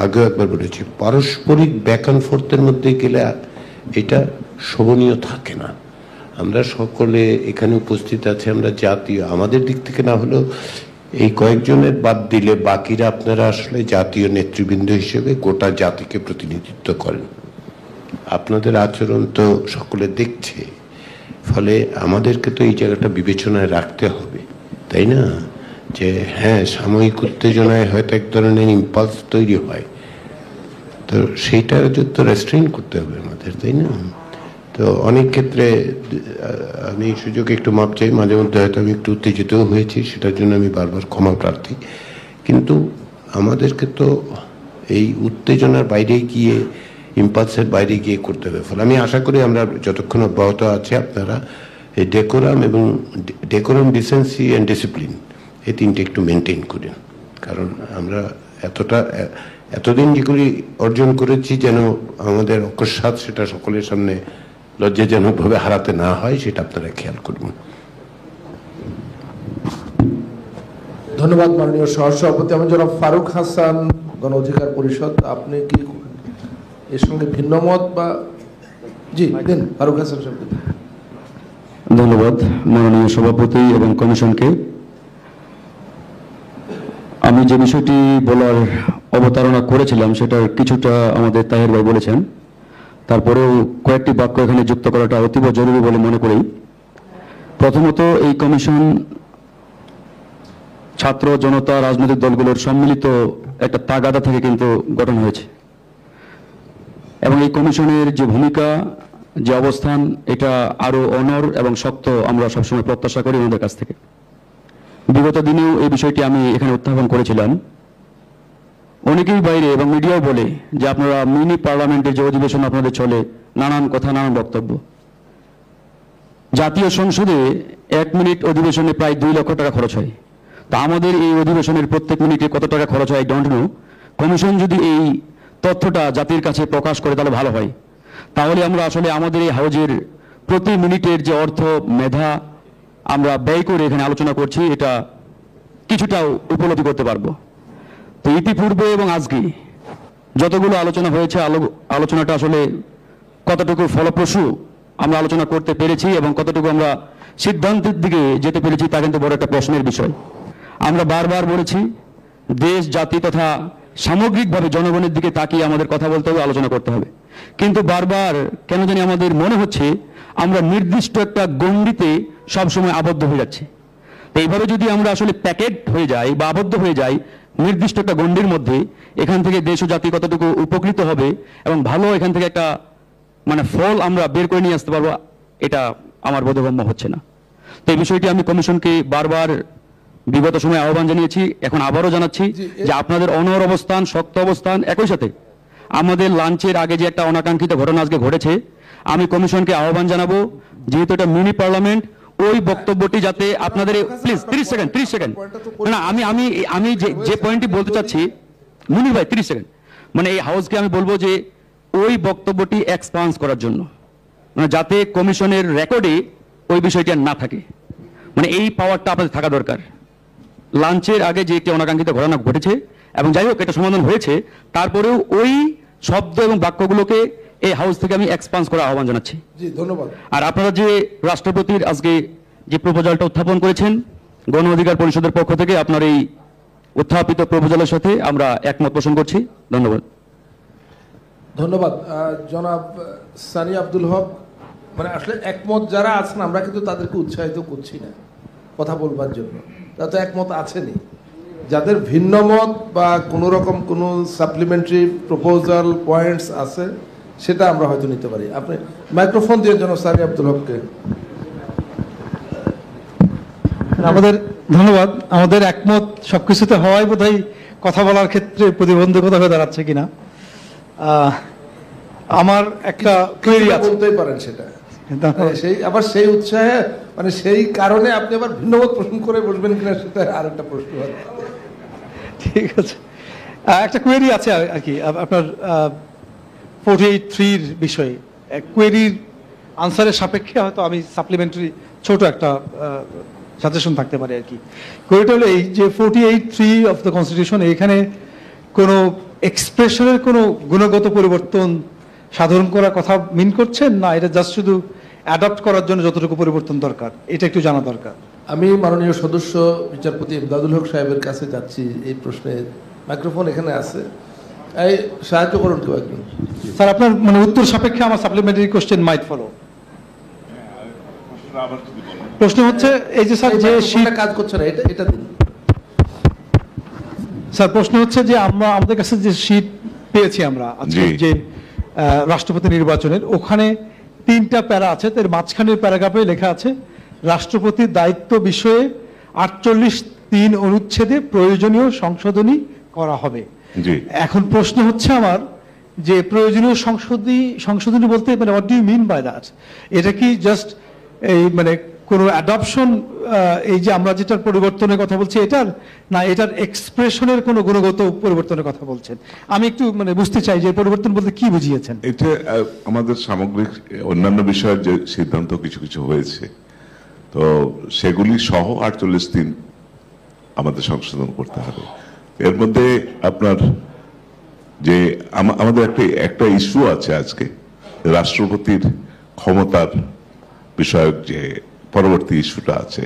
[SPEAKER 1] আগেও একবার বলেছি, পারস্পরিক ব্যাক অ্যান্ড ফোর্থের মধ্যে গেলে এটা শোভনীয় থাকে না। আমরা সকলে এখানে উপস্থিত আছি, আমরা জাতীয়, আমাদের দিক থেকে না হলেও এই কয়েকজনের বাদ দিলে বাকিরা আপনারা আসলে জাতীয় নেতৃবৃন্দ হিসেবে গোটা জাতিকে প্রতিনিধিত্ব করেন। আপনাদের আচরণ তো সকলে দেখছে, ফলে আমাদেরকে তো এই জায়গাটা বিবেচনায় রাখতে হবে, তাই না? যে হ্যাঁ, সাময়িক উত্তেজনায় হয়তো এক ধরনের ইম্পালস তৈরি হয়, তো সেইটা যত রেস্ট্রেইন করতে হবে আমাদের, তাই না? তো অনেক ক্ষেত্রে আমি সুযোগে একটু মাপ চাই, মাঝে মধ্যে হয়তো আমি একটু উত্তেজিতও হয়েছি, সেটার জন্য আমি বারবার ক্ষমা প্রার্থী। কিন্তু আমাদেরকে তো এই উত্তেজনার বাইরে গিয়ে, ইম্পালসের বাইরে গিয়ে করতে হবে। ফলে আমি আশা করি আমরা যতক্ষণ অব্যাহত আছে, আপনারা এই ডেকোরাম, ডিসেন্সি অ্যান্ড ডিসিপ্লিন, এই 3টে একটু মেনটেন করেন। কারণ আমরা এতদিন যেগুলি অর্জন করেছি, যেন আমাদের অকস্মাৎ সেটা সকলের সামনে লজ্জাজনকভাবে হারাতে না হয়, সেটা আপনারা খেয়াল করবেন।
[SPEAKER 2] ধন্যবাদ মাননীয় সহসভাপতি। আমি জনাব ফারুক হাসান, গণ অধিকার পরিষদ, আপনি কি এর সঙ্গে ভিন্ন মত বা? জি দিন, ফারুক হাসান সাহেব।
[SPEAKER 11] ধন্যবাদ মাননীয় সভাপতি এবং কমিশনকে। আমি যে বিষয়টি বলার অবতারণা করেছিলাম সেটার কিছুটা আমাদের তাহের ভাই বলেছেন, তারপরেও কয়েকটি বাক্য এখানে যুক্ত করাটা অতীব জরুরি বলে মনে করি। প্রথমত, এই কমিশন ছাত্র জনতা রাজনৈতিক দলগুলোর সম্মিলিত একটা তাগাদা থেকে কিন্তু গঠন হয়েছে, এবং এই কমিশনের যে ভূমিকা যে অবস্থান, এটা আরো অনর এবং শক্ত আমরা সবসময় প্রত্যাশা করি ওনাদের কাছ থেকে। বিগত দিনেও এই বিষয়টি আমি এখানে উত্থাপন করেছিলাম। অনেকেই বাইরে এবং মিডিয়াও বলে যে আপনারা মিনি পার্লামেন্টের যে অধিবেশন আপনাদের চলে, নানান কথা, নানান বক্তব্য। জাতীয় সংসদে 1 মিনিট অধিবেশনে প্রায় 2 লক্ষ টাকা খরচ হয়। তা আমাদের এই অধিবেশনের প্রত্যেক মিনিটে কত টাকা খরচ হয়, আই ডোন্ট নো। কমিশন যদি এই তথ্যটা জাতির কাছে প্রকাশ করে তাহলে ভালো হয়। তাহলে আমরা আসলে আমাদের এই হাউজের প্রতি মিনিটের যে অর্থ মেধা আমরা ব্যয় করে এখানে আলোচনা করছি, এটা কিছুটাও উপলব্ধি করতে পারবো। তো ইতিপূর্বে এবং আজকে যতগুলো আলোচনা হয়েছে, আলোচনাটা আসলে কতটুকু ফলপ্রসূ আমরা আলোচনা করতে পেরেছি এবং কতটুকু আমরা সিদ্ধান্তের দিকে যেতে পেরেছি, তা কিন্তু বড় একটা প্রশ্নের বিষয়। আমরা বারবার বলেছি দেশ, জাতি তথা সামগ্রিকভাবে জনগণের দিকে তাকিয়ে আমাদের কথা বলতে হবে, আলোচনা করতে হবে। কিন্তু বারবার কেন জানি আমাদের মনে হচ্ছে আমরা নির্দিষ্ট একটা গণ্ডিতে সবসময় আবদ্ধ হয়ে যাচ্ছি। তো এইভাবে যদি আমরা আসলে প্যাকেট হয়ে যাই বা আবদ্ধ হয়ে যাই নির্দিষ্ট একটা গণ্ডির মধ্যে, এখান থেকে দেশ ও জাতি কতটুকু উপকৃত হবে এবং ভালো এখান থেকে একটা ফল আমরা বের করে নিয়ে আসতে পারবো, এটা আমার বোধগম্য হচ্ছে না। তো এই বিষয়টি আমি কমিশনকে বারবার বিগত সময়ে আহ্বান জানিয়েছি, এখন আবারও জানাচ্ছি যে আপনাদের অনর অবস্থান, শক্ত অবস্থান, একই সাথে আমাদের লাঞ্চের আগে যে একটা অনাকাঙ্ক্ষিত ঘটনা আজকে ঘটেছে, আমি কমিশনকে আহ্বান জানাবো, যেহেতু এটা মিনি পার্লামেন্ট, ওই বক্তব্যটি যাতে আপনাদের প্লিজ 30 সেকেন্ড না, আমি যে পয়েন্টটি বলতে চাচ্ছি মুনির ভাই 30 সেকেন্ড, এই হাউসকে আমি বলবো যে ওই বক্তব্যটি এক্সপান্স করার জন্য, যাতে কমিশনের রেকর্ডে ওই বিষয়টি আর না থাকে, এই পাওয়ারটা আপনাদের থাকা দরকার। লাঞ্চের আগে যে একটি অনাকাঙ্ক্ষিত ঘটনা ঘটেছে এবং যাই হোক এটা সমাধান হয়েছে, তারপরেও ওই শব্দ এবং বাক্যগুলোকে এই হাউস থেকে আমি এক্সপান্স করার আহ্বান জানাচ্ছি।
[SPEAKER 2] জি, ধন্যবাদ।
[SPEAKER 11] আর আপনারা যে রাষ্ট্রপতির আজকে যে প্রপোজালটা উত্থাপন করেছেন গণ অধিকার পরিষদের পক্ষ থেকে, আপনার এই উত্থাপিত প্রপোজালের সাথে আমরা একমত পোষণ করছি। ধন্যবাদ।
[SPEAKER 2] ধন্যবাদ। জনাব সানি আব্দুল হক, আসলে একমত যারা আছেন আমরা কিন্তু তাদেরকে উৎসাহিত করছি না কথা বলবার জন্য, তা তো একমত আছেনই। যাদের ভিন্ন মত বা কোনো রকম কোনো সাপ্লিমেন্টারি প্রপোজাল পয়েন্টস আছে সেটা আমরা হয়তো নিতে পারি। আপনি মাইক্রোফোন দিয়ে জনাব সানি আব্দুল হককে।
[SPEAKER 9] ধন্যবাদ। আমাদের একমত সবকিছুতে হওয়াই বোধহয় কথা বলার ক্ষেত্রে প্রতিবন্ধকতা হয়ে দাঁড়াচ্ছে কিনা। আমার একটা কোয়েরি আছে,
[SPEAKER 2] বলতেই পারেন সেটা, সেই উৎসাহে সেই কারণে আপনি আবার ভিন্নমত পোষণ করে বসবেন কিনা সেটা আর একটা প্রশ্ন।
[SPEAKER 9] ঠিক আছে, একটা কোয়েরি আছে আর কি আপনার 48(3)-র বিষয়ে। কোয়েরির আনসারের সাপেক্ষে হয়তো আমি সাপ্লিমেন্টারি ছোট একটা সাজেশন থাকতে পারে আর কি। কোয়েরিটা হলো এই যে 48(3) অফ দ্য কনস্টিটিউশন, এখানে কোনো এক্সপ্রেশনের কোনো গুণগত পরিবর্তন সাধারণ করার কথা মিন করছেন না, এটা জাস্ট শুধু অ্যাডপ্ট করার জন্য যতটুকু পরিবর্তন দরকার এটা একটু জানা দরকার।
[SPEAKER 2] আমি মাননীয় সদস্য বিচারপতি ইমদাদুল হক সাহেবের কাছে যাচ্ছি এই প্রশ্নে। মাইক্রোফোন এখানে আছে, এই সাহায্য করুন কেউ একজন।
[SPEAKER 9] স্যার আপনার উত্তর সাপেক্ষে আমার সাপ্লিমেন্টারি কোশ্চেন মাইট ফলো। প্রশ্ন হচ্ছে এই যে স্যার যে শীট
[SPEAKER 2] কাজ করছে না, এটা দিন
[SPEAKER 9] স্যার। প্রশ্ন হচ্ছে যে আমাদের কাছে যে শীট পেয়েছি আমরা আজকে যে রাষ্ট্রপতি নির্বাচনের, ওখানে 3টা প্যারা আছে, তার মাঝখানের প্যারাগ্রাফে লেখা আছে রাষ্ট্রপতির দায়িত্ব বিষয়ে 48(3) অনুচ্ছেদে প্রয়োজনীয় সংশোধনী করা হবে। এখন প্রশ্ন হচ্ছে আমার যে প্রয়োজনীয় সংশোধনী বলতে what do you mean by that? এটা কি জাস্ট এই কোনো অ্যাডপশন, এই যে আমরা যেটার পরিবর্তনের কথা বলছি এটার, না এটার এক্সপ্রেশনের কোনো গুণগত পরিবর্তনের কথা বলছেন? আমি একটু বুঝতে চাই যে পরিবর্তন বলতে কি বুঝিয়েছেন।
[SPEAKER 12] এটা আমাদের সামগ্রিক অন্যান্য বিষয়ের যে সিদ্ধান্ত কিছু কিছু হয়েছে, তো সেগুলি সহ 48(3) আমাদের সংশোধন করতে হবে। এর মধ্যে আপনার যে আমাদের একটা ইস্যু আছে আজকে, রাষ্ট্রপতির ক্ষমতার বিষয়ক যে পরবর্তী ইস্যুটা আছে,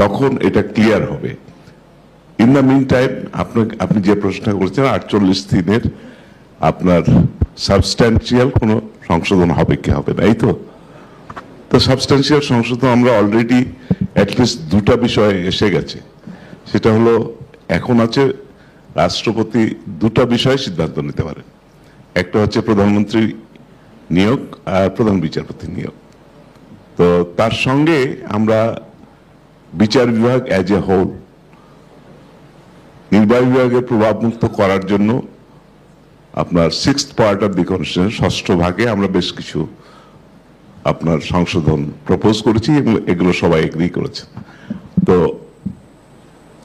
[SPEAKER 12] তখন এটা ক্লিয়ার হবে। ইন দ্য মিন টাইম আপনি যে প্রশ্ন করেছেন 48(3)-এর আপনার সাবস্ট্যান্সিয়াল কোনো সংশোধন হবে কি হবে না, এই তো সাবস্ট্যান্সিয়াল সংশোধন আমরা অলরেডি অ্যাটলিস্ট 2টা বিষয় এসে গেছে। সেটা হলো এখন আছে রাষ্ট্রপতি 2টা বিষয়ে সিদ্ধান্ত নিতে পারেন। একটা হচ্ছে প্রধানমন্ত্রী নিয়োগ আর প্রধান বিচারপতি নিয়োগ। তো তার সঙ্গে আমরা বিচার বিভাগ অ্যাজ এ হোল, নির্বাহী বিভাগের প্রভাবমুক্ত করার জন্য আপনার 6th part of the constitution, 6ষ্ঠ ভাগে আমরা বেশ কিছু আপনার সংশোধন প্রপোজ করেছি এবং এগুলো সবাই এগ্রি করেছেন। তো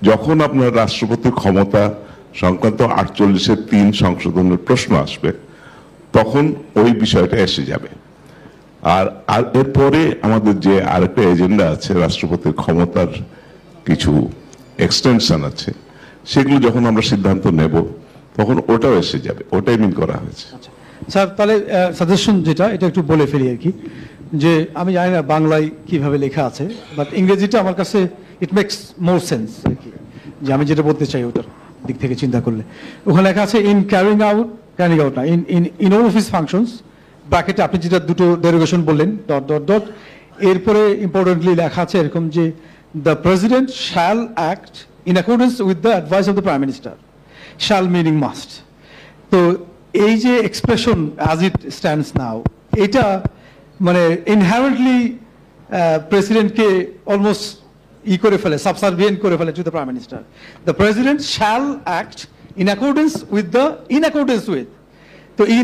[SPEAKER 12] যখন আপনার রাষ্ট্রপতির ক্ষমতা সংক্রান্ত 48(3) সংশোধনের প্রশ্ন আসবে, তখন ওই বিষয়টা এসে যাবে। আর এরপরে আমাদের যে আরেকটা এজেন্ডা আছে, রাষ্ট্রপতির ক্ষমতার কিছু এক্সটেনশন আছে, সেগুলো যখন আমরা সিদ্ধান্ত নেব তখন ওটাও এসে যাবে, ওটাই মিন করা হয়েছে।
[SPEAKER 13] স্যার, তাহলে সাজেশন যেটা, এটা একটু বলে ফেলি আর কি, যে আমি জানি না বাংলায় কিভাবে লেখা আছে, বাট ইংরেজিটা আমার কাছে ইট মেক্স মোর সেন্স আর কি, যে আমি যেটা বলতে চাই ওটার দিক থেকে চিন্তা করলে। ওখানে লেখা আছে ইন ক্যারিং আউট না, in all of his functions, ব্র্যাকেটে আপনি যেটা দুটো ডেরিভেশন বললেন, ডট ডট ডট, এরপরে ইম্পর্টেন্টলি লেখা আছে এরকম যে the president shall act in accordance with the advice of the prime minister, shall meaning must. তো এই যে expression as it stands now, এটা মানে ইনহারেন্টলি প্রেসিডেন্টকে অলমোস্ট করে ফেলে, সাবসার্ভিয়েন্ট করে ফেলে to the prime minister. The president shall act in accordance with তো ইন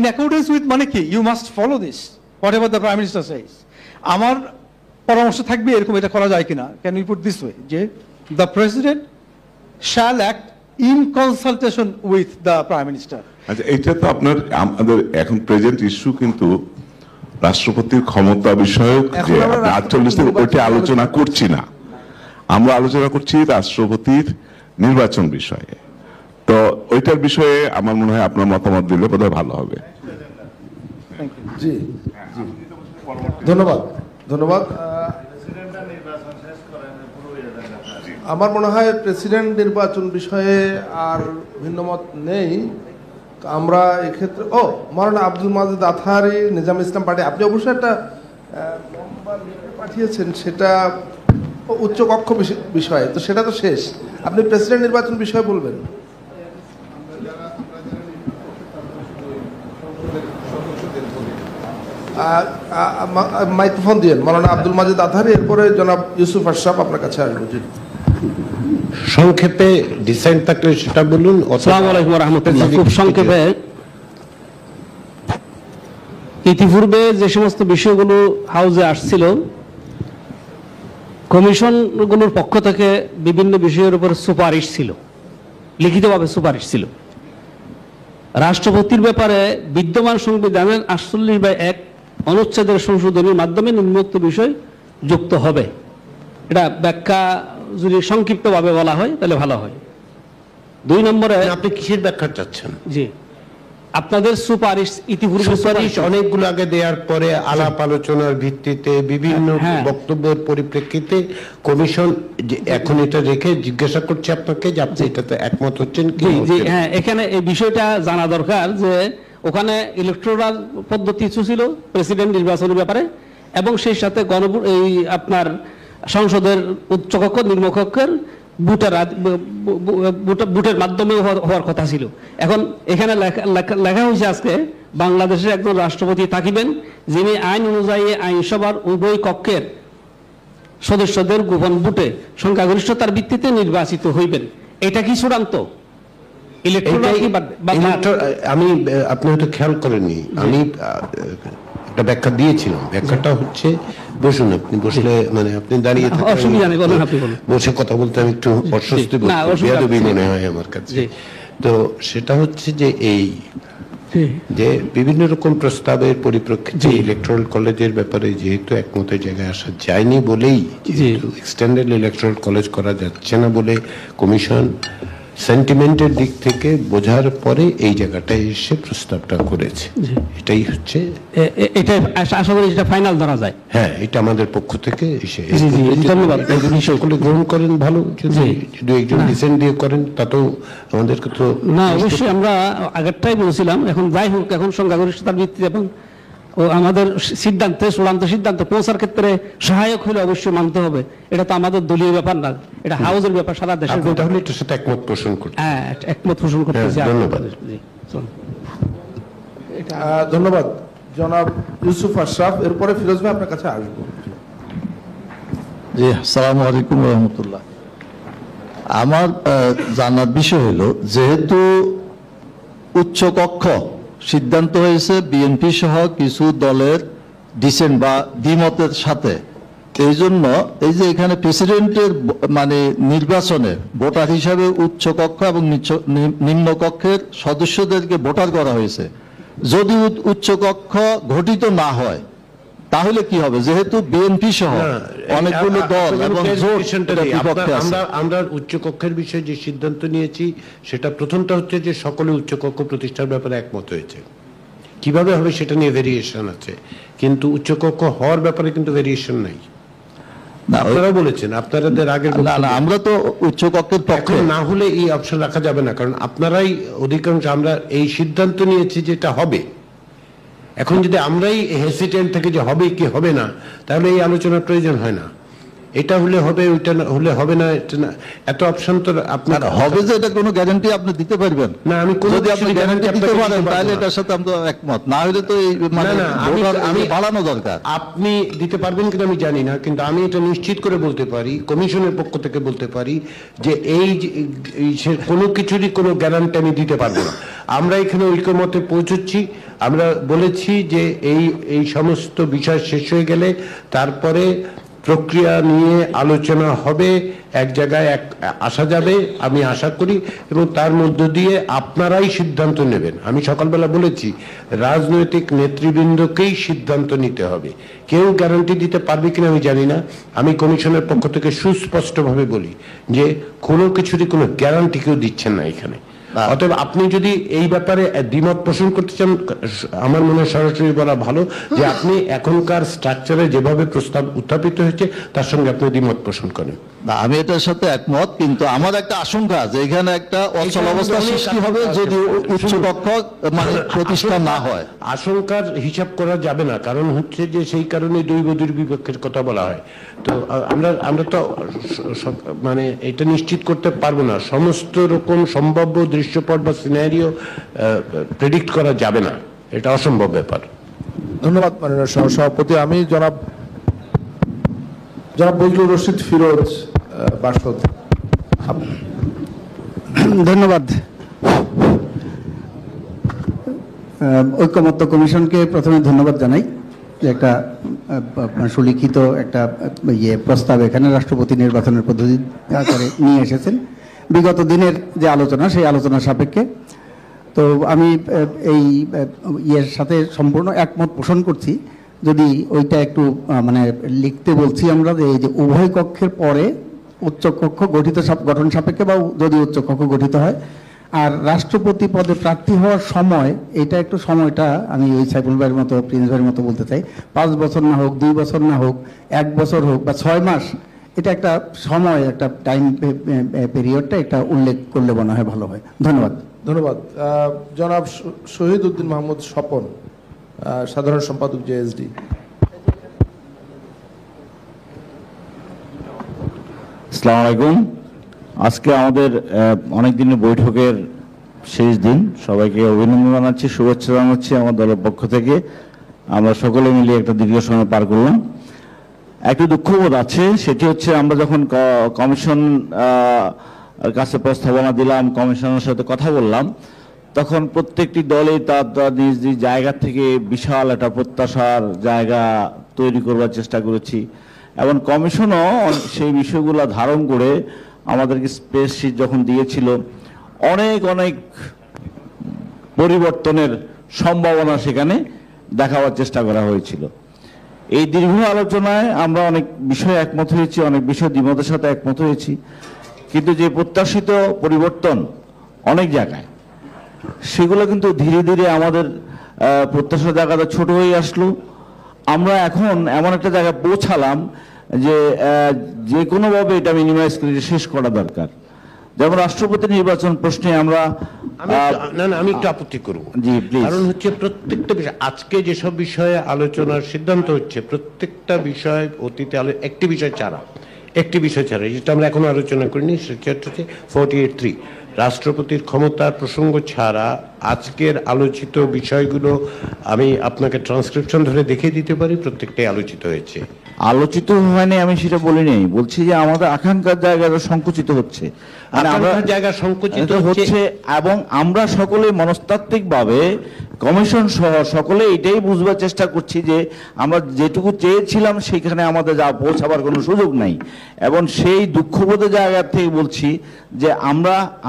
[SPEAKER 13] অ্যাকর্ডেন্স উইথ মানে কি, you must follow this whatever the prime minister says. আমার পরামর্শ থাকবে এরকম, এটা করা যায় কিনা, can you put this way, যে the president shall act in consultation with the prime minister.
[SPEAKER 12] আচ্ছা, এটা তো আপনার আমাদের এখন প্রেজেন্ট ইস্যু, কিন্তু রাষ্ট্রপতির ক্ষমতা বিষয়ক যে 48 ওইটা আলোচনা করছি না, আমরা আলোচনা করছি রাষ্ট্রপতির নির্বাচন বিষয়ে। তো ওইটার বিষয়ে আমার মনে হয় আপনার মতামত দিলে বোধহয় ভালো হবে।
[SPEAKER 2] জি, ধন্যবাদ ধন্যবাদ। আমার মনে হয় প্রেসিডেন্ট নির্বাচন বিষয়ে আর ভিন্নমত নেই। আমরা এক্ষেত্রে মাওলানা আব্দুল মাজেদ আতহারী, নিজাম ইসলাম পার্টি, আপনি অবশ্যই একটা পাঠিয়েছেন, সেটা উচ্চ কক্ষ বিষয়ে, তো সেটা তো শেষ। আপনি প্রেসিডেন্ট নির্বাচন বিষয়ে বলবেন। মাইক্রোফোন দিয়েন মাওলানা আব্দুল মাজেদ আতহারী, এরপরে জনাব ইউসুফ আশরাফ আপনার কাছে আসবে।
[SPEAKER 1] সংক্ষেপে ডিসাইন থাকলে সেটা বলুন।
[SPEAKER 14] আসসালামু আলাইকুম ওয়া রাহমাতুল্লাহ। খুব সংক্ষেপে, ইতিপূর্বে যে সমস্ত বিষয়গুলো হাউজে আসছিল, কমিশনগুলোর পক্ষ থেকে বিভিন্ন বিষয়ের উপর সুপারিশ ছিল, লিখিতভাবে সুপারিশ ছিল। রাষ্ট্রপতির ব্যাপারে বিদ্যমান সংবিধানের 48/1 অনুচ্ছেদের সংশোধনের মাধ্যমে নিম্নোক্ত বিষয় যুক্ত হবে। এটা ব্যাখ্যা যদি সংক্ষিপ্তভাবে বলা হয় তাহলে ভালো হয়। 2 নম্বরে,
[SPEAKER 1] আপনি কিসের ব্যাখ্যা চাচ্ছেন?
[SPEAKER 14] জি, আপনাদের সুপারিশ, ইতিপূর্বে
[SPEAKER 1] সুপারিশ অনেকগুলো আগে দেওয়ার পরে আলাপ আলোচনার ভিত্তিতে বিভিন্ন বক্তব্যের পরিপ্রেক্ষিতে কমিশন এখন এটা রেখে জিজ্ঞাসা করছে আপনাকে যে আপনি এটাতে একমত হচ্ছেন কি?
[SPEAKER 14] হ্যাঁ, এখানে এই বিষয়টা জানা দরকার যে ওখানে ইলেকটোরাল পদ্ধতি ছিল প্রেসিডেন্ট নির্বাচনের ব্যাপারে, এবং সেই সাথে এই আপনার সংসদের উচ্চকক্ষ নিম্নকক্ষের ভোটের মাধ্যমে হওয়ার কথা ছিল। এখন এখানে লেখা হয়েছে আজকে বাংলাদেশের একজন রাষ্ট্রপতি থাকিবেন, যিনি আইন অনুযায়ী আইনসভার উভয় কক্ষের সদস্যদের গোপন ভোটে সংখ্যাগরিষ্ঠতার ভিত্তিতে নির্বাচিত হইবেন। এটা কি চূড়ান্ত?
[SPEAKER 1] আমি আপনি হয়তো খেয়াল করেননি, আমি একটা ব্যাখ্যা দিয়েছিলাম। ব্যাখ্যাটা হচ্ছে, বসুন, আপনি বসলে মানে আপনি দাঁড়িয়ে বসে কথা বলতে আমি একটু অস্বস্তি বেয়াদবি মনে হয় আমার কাছে। তো সেটা হচ্ছে যে এই যে বিভিন্ন রকম প্রস্তাবের পরিপ্রেক্ষিতে ইলেকট্রাল কলেজের ব্যাপারে যেহেতু একমতের জায়গায় আসা যায়নি বলেই, যেহেতু এক্সটেন্ডেড ইলেকট্রাল কলেজ করা যাচ্ছে না বলে কমিশন সেন্টিমেন্টের দিক থেকে বোঝার পরে এই জায়গাটায় এসে প্রস্তাবটা করেছে। এটাই হচ্ছে,
[SPEAKER 14] এটা আশা করি এটা ফাইনাল ধরা যায়।
[SPEAKER 1] হ্যাঁ, এটা আমাদের পক্ষ থেকে এসে ধন্যবাদ। সকলে গ্রহণ করেন, ভালো। যদি একজন ডিসেন্ট দিয়ে করেন তাতেও আমাদেরকে তো
[SPEAKER 14] না, অবশ্যই আমরা আগেরটাই বলছিলাম। এখন যাই হোক, এখন সংখ্যাগরিষ্ঠতার ভিত্তিতে এবং আমাদের সিদ্ধান্তে, চূড়ান্ত সিদ্ধান্ত পৌঁছার ক্ষেত্রে সহায়ক হলে অবশ্যই মানতে হবে। এটা তো আমাদের দলীয় ব্যাপার না, এটা হাউসের ব্যাপার, সারা দেশের।
[SPEAKER 1] তাহলে এটার সাথে একমত পোষণ করতে,
[SPEAKER 14] হ্যাঁ, একমত পোষণ করতেছি।
[SPEAKER 1] ধন্যবাদ।
[SPEAKER 2] ধন্যবাদ জনাব ইউসুফ আশরাফ, এরপরে ফিরোজ ভাই আপনার কাছে আসবো।
[SPEAKER 15] জি, আসসালামু আলাইকুম রহমতুল্লাহ। আমার জানার বিষয় হলো, যেহেতু উচ্চকক্ষ সিদ্ধান্ত হয়েছে বিএনপি সহ কিছু দলের ডিসেন্ট বা দ্বিমতের সাথে, এই জন্য এই যে এখানে প্রেসিডেন্টের মানে নির্বাচনে ভোটার হিসাবে উচ্চকক্ষ এবং নিম্নকক্ষের সদস্যদেরকে ভোটার করা হয়েছে। যদি উচ্চকক্ষ গঠিত না হয় তাহলে কি হবে? যেহেতু বিএনপি সহ অনেকগুলো দল এবং
[SPEAKER 1] আমরা উচ্চকক্ষের বিষয়ে যে সিদ্ধান্ত নিয়েছি সেটা প্রথমটা হচ্ছে যে সকলে উচ্চকক্ষ প্রতিষ্ঠার ব্যাপারে একমত হয়েছে। কিভাবে হবে সেটা নিয়ে ভেরিয়েশন আছে, কিন্তু উচ্চকক্ষ হওয়ার ব্যাপারে কিন্তু ভেরিয়েশন নাই। আপনারা বলেছেন আপনাদের আগের,
[SPEAKER 15] আমরা তো উচ্চকক্ষের পক্ষে
[SPEAKER 1] না হলে এই অপশন রাখা যাবে না, কারণ আপনারাই অধিকাংশ, আমরা এই সিদ্ধান্ত নিয়েছি যেটা হবে। এখন যদি আমরাই হেসিটেন্ট থেকে যে হবে কি হবে না, তাহলে এই আলোচনার প্রয়োজন হয় না। এটা হলে হবে, ওইটা হলে হবে না, এটা না, এত অপশন তো আপনার
[SPEAKER 15] হবে যে এটা কোনো গ্যারান্টি আপনি দিতে পারবেন
[SPEAKER 1] না। আমি
[SPEAKER 15] যদি আপনি গ্যারান্টি দিতে পারেন তাহলে এটার সাথে আমরা একমত, না হলে তো এই মানে আমি বাড়ানো দরকার।
[SPEAKER 1] আপনি দিতে পারবেন কিনা আমি জানি না, কিন্তু আমি এটা নিশ্চিত করে বলতে পারি, কমিশনের পক্ষ থেকে বলতে পারি যে এই কোনো কিছুরই কোনো গ্যারান্টি আমি দিতে পারবো না। আমরা এখানে ঐক্যমতে পৌঁছচ্ছি, আমরা বলেছি যে এই সমস্ত বিষয় শেষ হয়ে গেলে তারপরে প্রক্রিয়া নিয়ে আলোচনা হবে, এক জায়গায় আসা যাবে আমি আশা করি, এবং তার মধ্য দিয়ে আপনারাই সিদ্ধান্ত নেবেন। আমি সকালবেলা বলেছি রাজনৈতিক নেতৃবৃন্দকেই সিদ্ধান্ত নিতে হবে, কেউ গ্যারান্টি দিতে পারবে কিনা আমি জানি না। আমি কমিশনের পক্ষ থেকে সুস্পষ্টভাবে বলি যে কোনো কিছুরই কোনো গ্যারান্টি কেউ দিচ্ছেন না এখানে। অতএব আপনি যদি এই ব্যাপারে দ্বিমত পোষণ করতে চান, আমার মনে হয় সরাসরি বলা ভালো যে আপনি এখনকার স্ট্রাকচারে যেভাবে প্রস্তাব উত্থাপিত হয়েছে তার সঙ্গে আপনি দ্বিমত পোষণ করেন।
[SPEAKER 15] আমি এটার সাথে একমত, কিন্তু আমার একটা আশঙ্কা যে এখানে একটা অচল অবস্থা সৃষ্টি হবে যদি উচ্চকক্ষ মানে প্রতিষ্ঠা না হয়।
[SPEAKER 1] আশঙ্কার হিসাব করা যাবে না, কারণ হচ্ছে যে সেই কারণে দৈবদীর বিপক্ষের কথা বলা হয়। তো আমরা তো মানে এটা নিশ্চিত করতে পারবো না, সমস্ত রকম সম্ভাব্য দৃশ্যপট বা সিনারিও প্রেডিক্ট করা যাবে না, এটা অসম্ভব ব্যাপার।
[SPEAKER 2] ধন্যবাদ মাননীয় সভাপতি। আমি জনাব বজলুর রশিদ ফিরোজ বাসদ।
[SPEAKER 9] ধন্যবাদ। ঐক্যমত্য কমিশনকে প্রথমে ধন্যবাদ জানাই যে একটা সুলিখিত একটা প্রস্তাব এখানে রাষ্ট্রপতি নির্বাচনের পদ্ধতি আকারে নিয়ে এসেছেন বিগত দিনের যে আলোচনা, সেই আলোচনার সাপেক্ষে। তো আমি এই ইয়ের সাথে সম্পূর্ণ একমত পোষণ করছি। যদি ওইটা একটু মানে লিখতে বলছি আমরা যে এই যে উভয় কক্ষের পরে উচ্চকক্ষ গঠন সাপেক্ষে বা যদি উচ্চকক্ষ গঠিত হয়, আর রাষ্ট্রপতি পদে প্রার্থী হওয়ার সময় এটা একটু সময়টা আমি ওই সাইফুল ভাইয়ের মতো, প্রিন্স ভাইয়ের মতো বলতে চাই, 5 বছর না হোক, 2 বছর না হোক, 1 বছর হোক বা 6 মাস, এটা একটা সময়, একটা টাইম পিরিয়ডটা একটা উল্লেখ করলে মনে হয় ভালো হয়। ধন্যবাদ।
[SPEAKER 2] ধন্যবাদ। জনাব শহীদ উদ্দিন মাহমুদ স্বপন, সাধারণ সম্পাদক জেএসডি।
[SPEAKER 3] আসসালামু আলাইকুম। আজকে আমাদের অনেক দিনের বৈঠকের শেষ দিন, সবাইকে অভিনন্দন জানাচ্ছি, শুভেচ্ছা জানাচ্ছি আমার দলের পক্ষ থেকে। আমরা সকলে মিলে একটা দীর্ঘ সময় পার করলাম। একটু দুঃখবোধ আছে, সেটি হচ্ছে আমরা যখন কমিশন কাছে প্রস্তাবনা দিলাম, কমিশনের সাথে কথা বললাম, তখন প্রত্যেকটি দলই তার নিজ নিজ জায়গা থেকে বিশাল একটা প্রত্যাশার জায়গা তৈরি করবার চেষ্টা করেছি, এবং কমিশনও সেই বিষয়গুলো ধারণ করে আমাদেরকে স্পেস শিট যখন দিয়েছিল, অনেক অনেক পরিবর্তনের সম্ভাবনা সেখানে দেখাবার চেষ্টা করা হয়েছিল। এই দীর্ঘ আলোচনায় আমরা অনেক বিষয়ে একমত হয়েছি, অনেক বিষয় দ্বিমতের সাথে একমত হয়েছি, কিন্তু যে প্রত্যাশিত পরিবর্তন অনেক জায়গায়, সেগুলো কিন্তু ধীরে ধীরে আমাদের প্রত্যাশার জায়গাটা ছোট হয়ে আসলো। আমরা এখন এমন একটা জায়গায় পৌঁছালাম যে কোনোভাবে এটা মিনিমাইজ করে শেষ করা দরকার। যেমন রাষ্ট্রপতি নির্বাচন প্রশ্নে আমরা
[SPEAKER 1] আমি একটু আপত্তি করব। জি প্লিজ। কারণ হচ্ছে প্রত্যেকটা বিষয়, আজকে যেসব বিষয়ে আলোচনার সিদ্ধান্ত হচ্ছে, প্রত্যেকটা বিষয় অতীতে একটি বিষয় ছাড়া যেটা আমরা এখনো আলোচনা করিনি, সেটা হচ্ছে 48(3) রাষ্ট্রপতির ক্ষমতার প্রসঙ্গ ছাড়া আজকের আলোচিত বিষয়গুলো আমি আপনাকে ট্রান্সক্রিপশন ধরে দেখিয়ে দিতে পারি, প্রত্যেকটাই আলোচিত হয়েছে।
[SPEAKER 16] আলোচিত হয়নি আমি সেটা বলিনি, বলছি যে আমাদের আকাঙ্ক্ষার জায়গাটা সংকুচিত হচ্ছে,
[SPEAKER 1] জায়গা সংকুচিত
[SPEAKER 16] হচ্ছে এবং আমরা সকলে মনস্তাত্ত্বিকভাবে কমিশন সহ সকলে এটাই বুঝবার চেষ্টা করছি যে আমরা যেটুকু চেয়েছিলাম সেখানে আমাদের যা পৌঁছাবার কোনো সুযোগ নাই, এবং সেই দুঃখবোধের জায়গা থেকে বলছি যে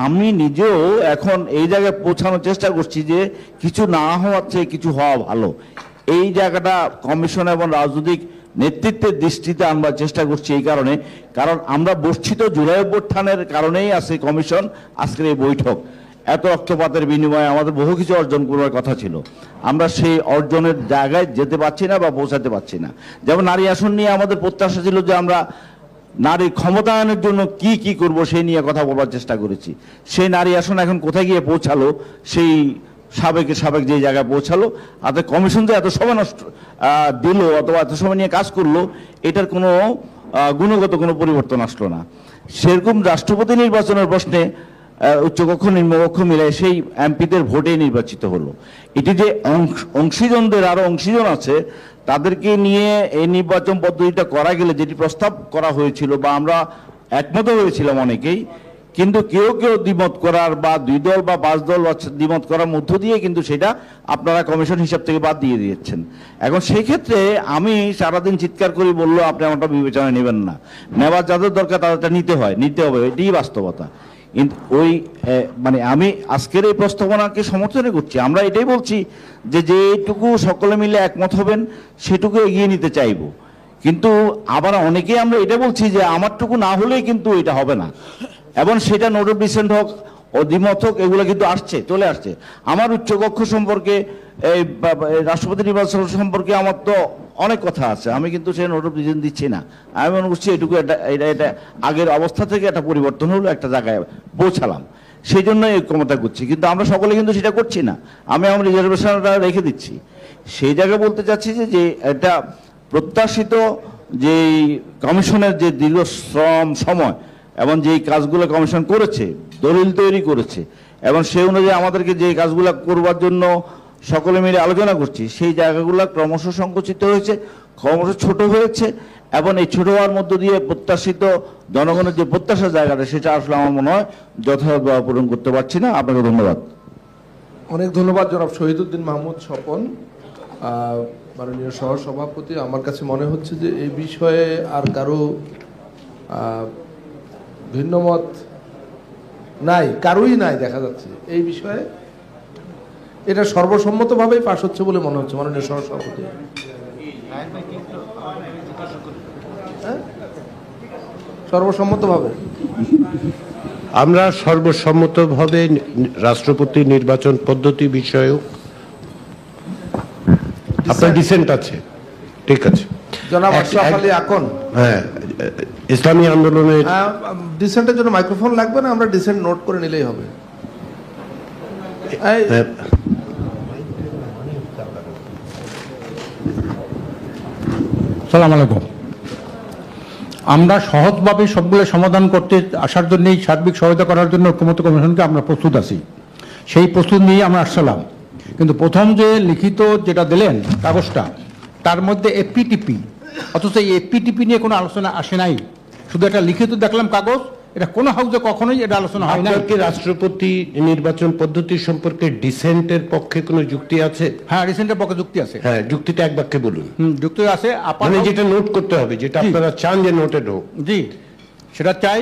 [SPEAKER 16] আমি নিজেও এখন এই জায়গায় পৌঁছানোর চেষ্টা করছি যে কিছু না হওয়ার চেয়ে কিছু হওয়া ভালো। এই জায়গাটা কমিশন এবং রাজনৈতিক নেতৃত্বের দৃষ্টিতে আনবার চেষ্টা করছি এই কারণে, কারণ আমরা বর্ষিত জুলাই অভ্যুত্থানের কারণেই আছে কমিশন আজকের এই বৈঠক। এত রক্তপাতের বিনিময়ে আমাদের বহু কিছু অর্জন করার কথা ছিল, আমরা সেই অর্জনের জায়গায় যেতে পারছি না বা পৌঁছাতে পারছি না। যেমন নারী আসন নিয়ে আমাদের প্রত্যাশা ছিল যে আমরা নারী ক্ষমতায়নের জন্য কি কি করব সেই নিয়ে কথা বলার চেষ্টা করেছি। সেই নারী আসন এখন কোথায় গিয়ে পৌঁছালো, সেই সাবেক যে জায়গায় পৌঁছালো, আর কমিশন যে এত সময় নষ্ট দিল অথবা এত সময় নিয়ে কাজ করলো, এটার কোনো গুণগত কোনো পরিবর্তন আসলো না। সেরকম রাষ্ট্রপতি নির্বাচনের প্রশ্নে উচ্চকক্ষ নিম্নকক্ষ মিলে সেই এমপিদের ভোটে নির্বাচিত হলো। এটি যে অংশীজনদের আরো অংশীজন আছে তাদেরকে নিয়ে এই নির্বাচন পদ্ধতিটা করা গেলে যেটি প্রস্তাব করা হয়েছিল বা আমরা একমত হয়েছিলাম অনেকেই, কিন্তু কেউ দ্বিমত করার বা 2 দল বা 5 দল দ্বিমত করার মধ্য দিয়ে কিন্তু সেটা আপনারা কমিশন হিসাব থেকে বাদ দিয়ে দিয়েছেন। এখন সেই ক্ষেত্রে আমি সারাদিন চিৎকার করি বললো আপনি আমারটা বিবেচনায় নেবেন না, নেওয়ার যাদের দরকার তাদেরটা নিতে হবে, এটাই বাস্তবতা। ওই মানে আমি আজকের এই প্রস্তাবনাকে সমর্থন করছি, আমরা এটাই বলছি যে যেটুকু সকলে মিলে একমত হবেন সেটুকু এগিয়ে নিতে চাইব, কিন্তু আবার অনেকেই আমরা এটা বলছি যে আমারটুকু না হলেই কিন্তু এটা হবে না, এবং সেটা নোট অফ ডিসেন্ট হোক ও দ্বিমত হোক এগুলো কিন্তু চলে আসছে। আমার উচ্চকক্ষ সম্পর্কে এই রাষ্ট্রপতি নির্বাচন সম্পর্কে আমার তো অনেক কথা আছে, আমি কিন্তু সেই নোট অফ ডিসেন্ট দিচ্ছি না। আমি মনে করছি এটুকু এটা আগের অবস্থা থেকে একটা পরিবর্তন হলো, একটা জায়গায় পৌঁছালাম, সেই জন্য এই ক্ষমতা করছি, কিন্তু আমরা সকলে কিন্তু সেটা করছি না। আমি আমার রিজার্ভেশনটা রেখে দিচ্ছি। সেই জায়গায় বলতে চাচ্ছি যে এটা প্রত্যাশিত যে কমিশনের যে দীর্ঘ সময় এবং যেই কাজগুলো কমিশন করেছে, দলিল তৈরি করেছে, এবং সেই অনুযায়ী আমাদেরকে যে কাজগুলো করবার জন্য সকলে মিলে আলোচনা করছি, সেই জায়গাগুলো ক্রমশ সংকুচিত হয়েছে, ক্রমশ ছোট হয়েছে, এবং এই ছোট হওয়ার মধ্য দিয়ে প্রত্যাশিত জনগণের যে প্রত্যাশার জায়গাটা সেটা আসলে আমার মনে হয় যথাযথভাবে পূরণ করতে পারছি না। আপনাকে ধন্যবাদ।
[SPEAKER 2] অনেক ধন্যবাদ জনাব শহীদুদ্দিন মাহমুদ স্বপন, মাননীয় সহ সভাপতি। আমার কাছে মনে হচ্ছে যে এই বিষয়ে আর কারো ভিন্নমত নাই, কারোই নাই দেখা যাচ্ছে এই বিষয়ে। এটা সর্বসম্মতভাবেই পাশ হচ্ছে বলে মনে হচ্ছে মাননীয় সহ সভাপতি। সর্বসম্মতভাবে
[SPEAKER 1] আমরা সর্বসম্মতভাবে রাষ্ট্রপতি নির্বাচন পদ্ধতি বিষয়ক আপনার ডিসেন্ট আছে, ঠিক আছে।
[SPEAKER 2] জনাব আশরাফ আলী আকন,
[SPEAKER 1] হ্যাঁ, ইসলামী আন্দোলনের
[SPEAKER 2] ডিসেন্টের জন্য মাইক্রোফোন লাগবে না, আমরা ডিসেন্ট নোট করে নিলেই হবে।
[SPEAKER 9] সালাম আলাইকুম। আমরা সহজভাবে সবগুলো সমাধান করতে আসার জন্যই সার্বিক সহায়তা করার জন্য ঐক্যমত্য কমিশনকে আমরা প্রস্তুত আছি, সেই প্রস্তুত নিয়ে আমরা আসলাম। কিন্তু প্রথম যে লিখিত যেটা দিলেন কাগজটা, তার মধ্যে এপিটিপি, অথচ এই এপিটিপি নিয়ে কোনো আলোচনা আসে নাই, শুধু একটা লিখিত দেখলাম কাগজ, এটা কোনো হাউসে কখনোই এটা আলোচনা হয় না।
[SPEAKER 1] আপনার কি রাষ্ট্রপতি নির্বাচন পদ্ধতি সম্পর্কে ডিসেন্টের পক্ষে কোনো যুক্তি আছে?
[SPEAKER 9] হ্যাঁ, ডিসেন্টের পক্ষে যুক্তি আছে।
[SPEAKER 1] হ্যাঁ, যুক্তিটা এক বাক্যে বলুন।
[SPEAKER 9] যুক্তি আছে,
[SPEAKER 1] মানে যেটা নোট করতে হবে, যেটা আপনারা চান যে নোটেড হোক।
[SPEAKER 9] জি, সেটা চাই।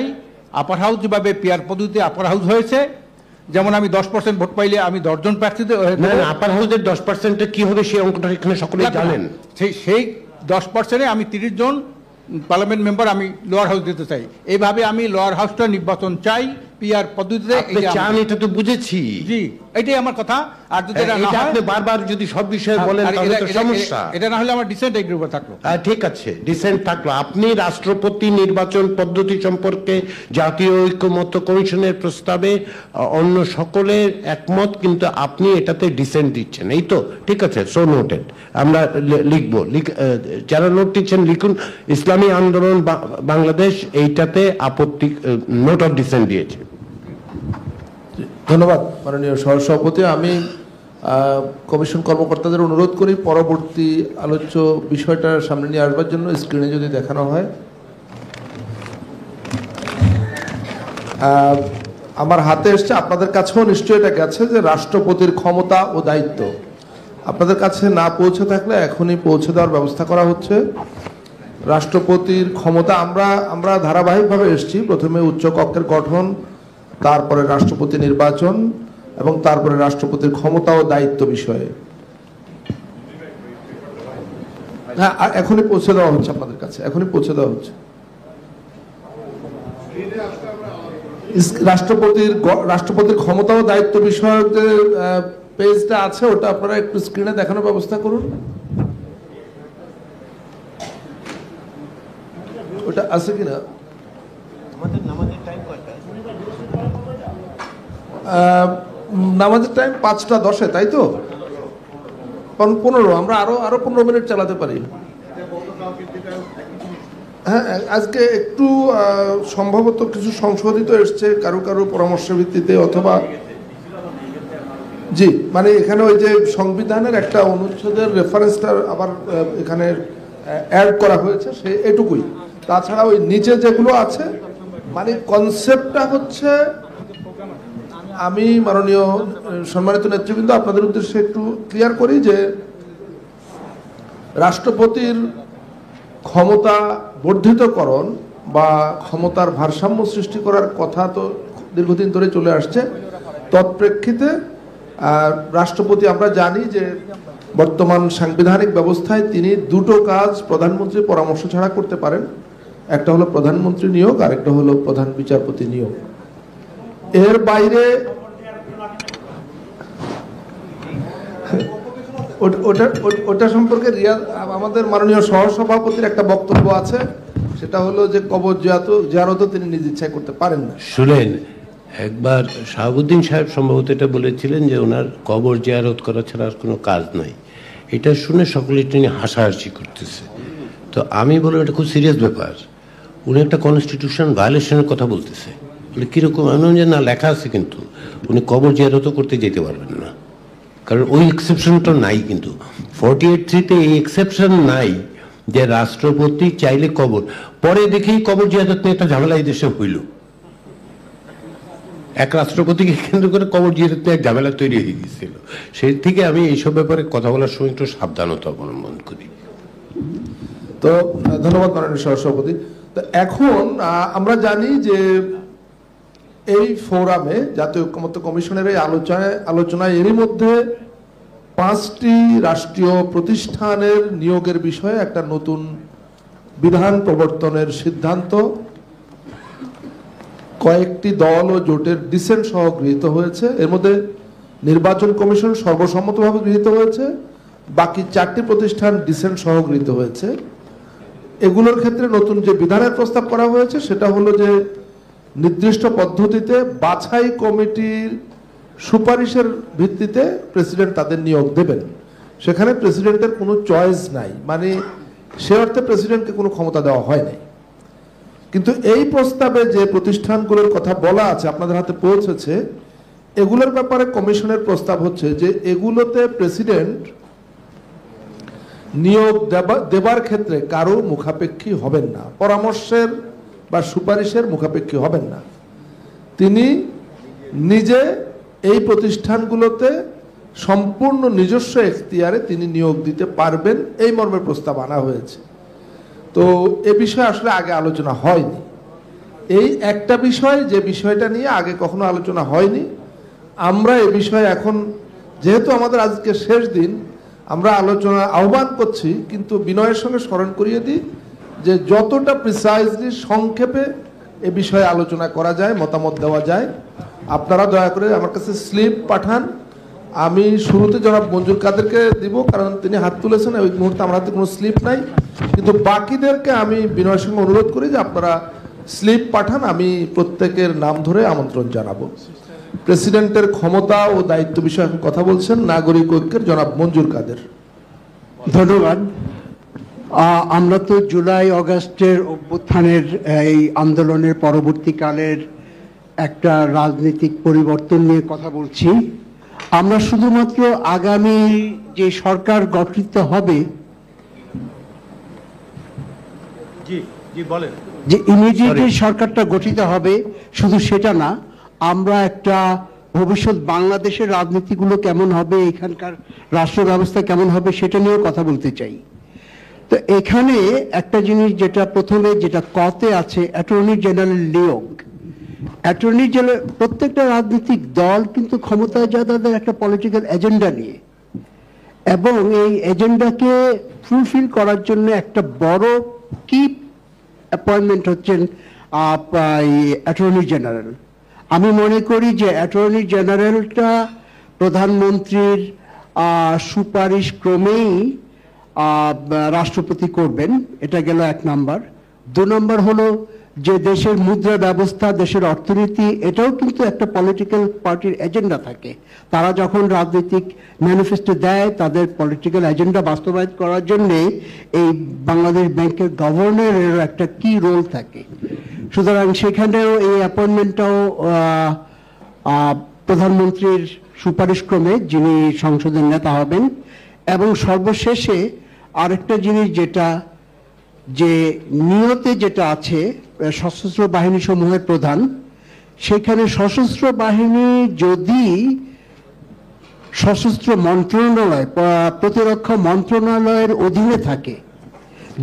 [SPEAKER 9] আপার হাউস যেভাবে পিয়ার পদ্ধতিতে আপার হাউস হয়েছে, যেমন আমি 10% ভোট পাইলে আমি 10 জন প্রার্থীতে
[SPEAKER 1] আপার হাউসের 10% কি হবে সেই অঙ্কটা এখানে সকলেই জানেন।
[SPEAKER 9] সেই 10%-এ আমি 30 জন পার্লামেন্ট মেম্বার আমি লোয়ার হাউস দিতে চাই। এইভাবে আমি লোয়ার হাউসটা নির্বাচন চাই পিআর পদ্ধতিতে।
[SPEAKER 1] চান, এটা তো বুঝেছি।
[SPEAKER 9] জি, এটাই আমার কথা। আর যদি
[SPEAKER 1] আপনি বারবার যদি সব বিষয়ে বলেন তাহলে তো সমস্যা।
[SPEAKER 9] এটা না হলে আমার ডিসেন্ট এগ্রি থাকলো।
[SPEAKER 1] ঠিক আছে, ডিসেন্ট থাকলো। আপনি রাষ্ট্রপতি নির্বাচন পদ্ধতি সম্পর্কে জাতীয় ঐক্যমত্য কমিশনের প্রস্তাবে অন্য সকলের একমত, কিন্তু আপনি এটাতে ডিসেন্ট দিচ্ছেন, এই তো? ঠিক আছে, সো নোটেড। আমরা লিখবো, যারা নোট দিচ্ছেন লিখুন, ইসলামী আন্দোলন বাংলাদেশ এইটাতে আপত্তি নোট অফ ডিসেন্ট দিয়েছে।
[SPEAKER 2] ধন্যবাদ মাননীয় সহসভাপতি। আমি কমিশন কর্মকর্তাদের অনুরোধ করি পরবর্তী আলোচ্য বিষয়টা সামনে নিয়ে আসবার জন্য স্ক্রিনে যদি দেখানো হয়। আমার হাতে এসছে, আপনাদের কাছেও নিশ্চয়ই এটা গেছে, যে রাষ্ট্রপতির ক্ষমতা ও দায়িত্ব। আপনাদের কাছে না পৌঁছে থাকলে এখনই পৌঁছে দেওয়ার ব্যবস্থা করা হচ্ছে। রাষ্ট্রপতির ক্ষমতা আমরা ধারাবাহিকভাবে এসেছি, প্রথমে উচ্চকক্ষের গঠন, তারপরে রাষ্ট্রপতি নির্বাচন এবং তারপরে রাষ্ট্রপতির ক্ষমতা ও দায়িত্ব বিষয়ে। হ্যাঁ, এখনই পৌঁছে দেওয়া হচ্ছে আপনাদের কাছে, এখনই পৌঁছে দেওয়া হচ্ছে। রাষ্ট্রপতির ক্ষমতা ও দায়িত্ব বিষয়ক যে পেজটা আছে ওটা আপনারা একটু স্ক্রিনে দেখানোর ব্যবস্থা করুন। ওটা আছে কিনা? নামাজের টাইম 5:10, তাই তো? 15, আমরা আরো 15 মিনিট চালাতে পারি। হ্যাঁ, আজকে একটু সম্ভবত কিছু সংশোধিত এসছে কারো পরামর্শের ভিত্তিতে, অথবা জি, মানে এখানে ওই যে সংবিধানের একটা অনুচ্ছেদের রেফারেন্সটা আবার এখানে অ্যাড করা হয়েছে, সে এটুকুই। তাছাড়া ওই নিচে যেগুলো আছে, মানে কনসেপ্টটা হচ্ছে, আমি মাননীয় সম্মানিত নেতৃবৃন্দ আপনাদের উদ্দেশ্যে একটু ক্লিয়ার করি যে রাষ্ট্রপতির ক্ষমতা বর্ধিতকরণ বা ক্ষমতার ভারসাম্য সৃষ্টি করার কথা তো দীর্ঘদিন ধরে চলে আসছে। তৎপ্রেক্ষিতে রাষ্ট্রপতি, আমরা জানি যে বর্তমান সাংবিধানিক ব্যবস্থায় তিনি দুটো কাজ প্রধানমন্ত্রীর পরামর্শ ছাড়া করতে পারেন। একটা হলো প্রধানমন্ত্রী নিয়োগ, আর একটা হলো প্রধান বিচারপতি নিয়োগ। এর বাইরে ওটা সম্পর্কে আমাদের মাননীয় সহসভাপতির একটা বক্তব্য আছে, সেটা হলো যে কবর জিয়ারতও তিনি নিজ ইচ্ছায় করতে পারেন না।
[SPEAKER 1] শুনেন, একবার শাহাবুদ্দিন সাহেব সম্ভবত এটা বলেছিলেন যে ওনার কবর জিয়ারত করা ছাড়া আর কোনো কাজ নাই। এটা শুনে সকলে তিনি হাসাহাসি করতেছে। তো আমি বললাম এটা খুব সিরিয়াস ব্যাপার। উনি একটা কনস্টিটিউশন ভায়োলেশনের কথা বলতেছে। বলে কীরকম? আমি যে না, লেখা আছে কিন্তু উনি কবর জিয়ারতও করতে যেতে পারবেন না, কারণ ওই এক্সেপশনটা নাই। কিন্তু 48(3)তে এই এক্সেপশন নাই যে রাষ্ট্রপতি চাইলে কবর। পরে দেখেই কবর জিয়ারত নিয়ে একটা ঝামেলা এই দেশে হইল। এক রাষ্ট্রপতিকে কেন্দ্র করে কবর জিয়ারত নিয়ে এক ঝামেলা তৈরি হয়ে গিয়েছিল। সেই থেকে আমি এইসব ব্যাপারে কথা বলার সময় একটু সাবধানতা অবলম্বন করি।
[SPEAKER 2] তো ধন্যবাদ মাননীয় সহসভাপতি। তো এখন আমরা জানি যে এই ফোরামে, জাতীয় ঐক্যমত্য কমিশনের এই আলোচনায় এরই মধ্যে 5টি রাষ্ট্রীয় প্রতিষ্ঠানের নিয়োগের বিষয়ে একটা নতুন বিধান প্রবর্তনের সিদ্ধান্ত কয়েকটি দল ও জোটের ডিসেন্ট সহ গৃহীত হয়েছে। এর মধ্যে নির্বাচন কমিশন সর্বসম্মতভাবে গৃহীত হয়েছে, বাকি 4টি প্রতিষ্ঠান ডিসেন্ট সহ গৃহীত হয়েছে। এগুলোর ক্ষেত্রে নতুন যে বিধানের প্রস্তাব করা হয়েছে সেটা হলো যে নির্দিষ্ট পদ্ধতিতে বাছাই কমিটির সুপারিশের ভিত্তিতে প্রেসিডেন্ট তাদের নিয়োগ দেবেন। সেখানে প্রেসিডেন্টের কোনো চয়েস নাই, মানে সে অর্থে প্রেসিডেন্টকে কোনো ক্ষমতা দেওয়া হয় নাই। কিন্তু এই প্রস্তাবে যে প্রতিষ্ঠানগুলোর কথা বলা আছে, আপনাদের হাতে পৌঁছেছে, এগুলোর ব্যাপারে কমিশনের প্রস্তাব হচ্ছে যে এগুলোতে প্রেসিডেন্ট নিয়োগ দেবার ক্ষেত্রে কারো মুখাপেক্ষী হবেন না, পরামর্শের বা সুপারিশের মুখাপেক্ষী হবেন না। তিনি নিজে এই প্রতিষ্ঠানগুলোতে সম্পূর্ণ নিজস্ব এখতিয়ারে তিনি নিয়োগ দিতে পারবেন, এই মর্মের প্রস্তাব আনা হয়েছে। তো এ বিষয়ে আসলে আগে আলোচনা হয়নি। এই একটা বিষয়, যে বিষয়টা নিয়ে আগে কখনো আলোচনা হয়নি, আমরা এ বিষয়ে এখন, যেহেতু আমাদের আজকে শেষ দিন, আমরা আলোচনা আহ্বান করছি, কিন্তু বিনয়ের সঙ্গে স্মরণ করিয়ে দিই যে যতটা প্রিসাইজলি সংক্ষেপে এ বিষয়ে আলোচনা করা যায়, মতামত দেওয়া যায়, আপনারা দয়া করে আমার কাছে স্লিপ পাঠান। আমি শুরুতে জনাব মঞ্জুর কাদেরকে দিব, কারণ তিনি হাত তুলেছেন, ওই মুহূর্তে আমার হাতে কোনো স্লিপ নাই। কিন্তু বাকিদেরকে আমি বিনয়ের সঙ্গে অনুরোধ করি যে আপনারা স্লিপ পাঠান, আমি প্রত্যেকের নাম ধরে আমন্ত্রণ জানাবো। প্রেসিডেন্টের ক্ষমতা ও দায়িত্ব বিষয়ে কথা বলছেন নাগরিক ঐক্যের জনাব মঞ্জুর কাদের।
[SPEAKER 17] ধন্যবাদ। আমরা তো জুলাই আগস্টের অভ্যুত্থানের এই আন্দোলনের পরবর্তীকালের একটা রাজনৈতিক পরিবর্তন নিয়ে কথা বলছি। আমরা শুধুমাত্র আগামী যে সরকার গঠিত হবে, যে ইমিডিয়েটলি সরকারটা গঠিত হবে, শুধু সেটা না, আমরা একটা ভবিষ্যৎ বাংলাদেশের রাজনীতিগুলো কেমন হবে, এখানকার রাষ্ট্র ব্যবস্থা কেমন হবে, সেটা নিয়েও কথা বলতে চাই। তো এখানে একটা জিনিস যেটা প্রথমে যেটা কতে আছে, অ্যাটর্নি জেনারেল নিয়োগ। অ্যাটর্নি জেনারেল, প্রত্যেকটা রাজনৈতিক দল কিন্তু ক্ষমতায় যায় তাদের একটা পলিটিক্যাল এজেন্ডা নিয়ে, এবং এই এজেন্ডাকে ফুলফিল করার জন্য একটা বড় কি অ্যাপয়েন্টমেন্ট হচ্ছেন অ্যাটর্নি জেনারেল। আমি মনে করি যে অ্যাটর্নি জেনারেলটা প্রধানমন্ত্রীর সুপারিশ ক্রমেই রাষ্ট্রপতি করবেন, এটা গেল 1 নাম্বার। 2 নাম্বার হলো যে দেশের মুদ্রা ব্যবস্থা, দেশের অর্থনীতি, এটাও কিন্তু একটা পলিটিক্যাল পার্টির এজেন্ডা থাকে। তারা যখন রাজনৈতিক ম্যানিফেস্টো দেয়, তাদের পলিটিক্যাল এজেন্ডা বাস্তবায়ন করার জন্য এই বাংলাদেশ ব্যাংকের গভর্নরেরও একটা কি রোল থাকে। সুতরাং সেখানেও এই অ্যাপয়েন্টমেন্টটাও প্রধানমন্ত্রীর সুপারিশক্রমে, যিনি সংসদের নেতা হবেন। এবং সর্বশেষে আরেকটা জিনিস যেটা, যে নিয়তে যেটা আছে সশস্ত্র বাহিনী সমূহের প্রধান, সেখানে সশস্ত্র বাহিনী যদি সশস্ত্র মন্ত্রণালয়, প্রতিরক্ষা মন্ত্রণালয়ের অধীনে থাকে,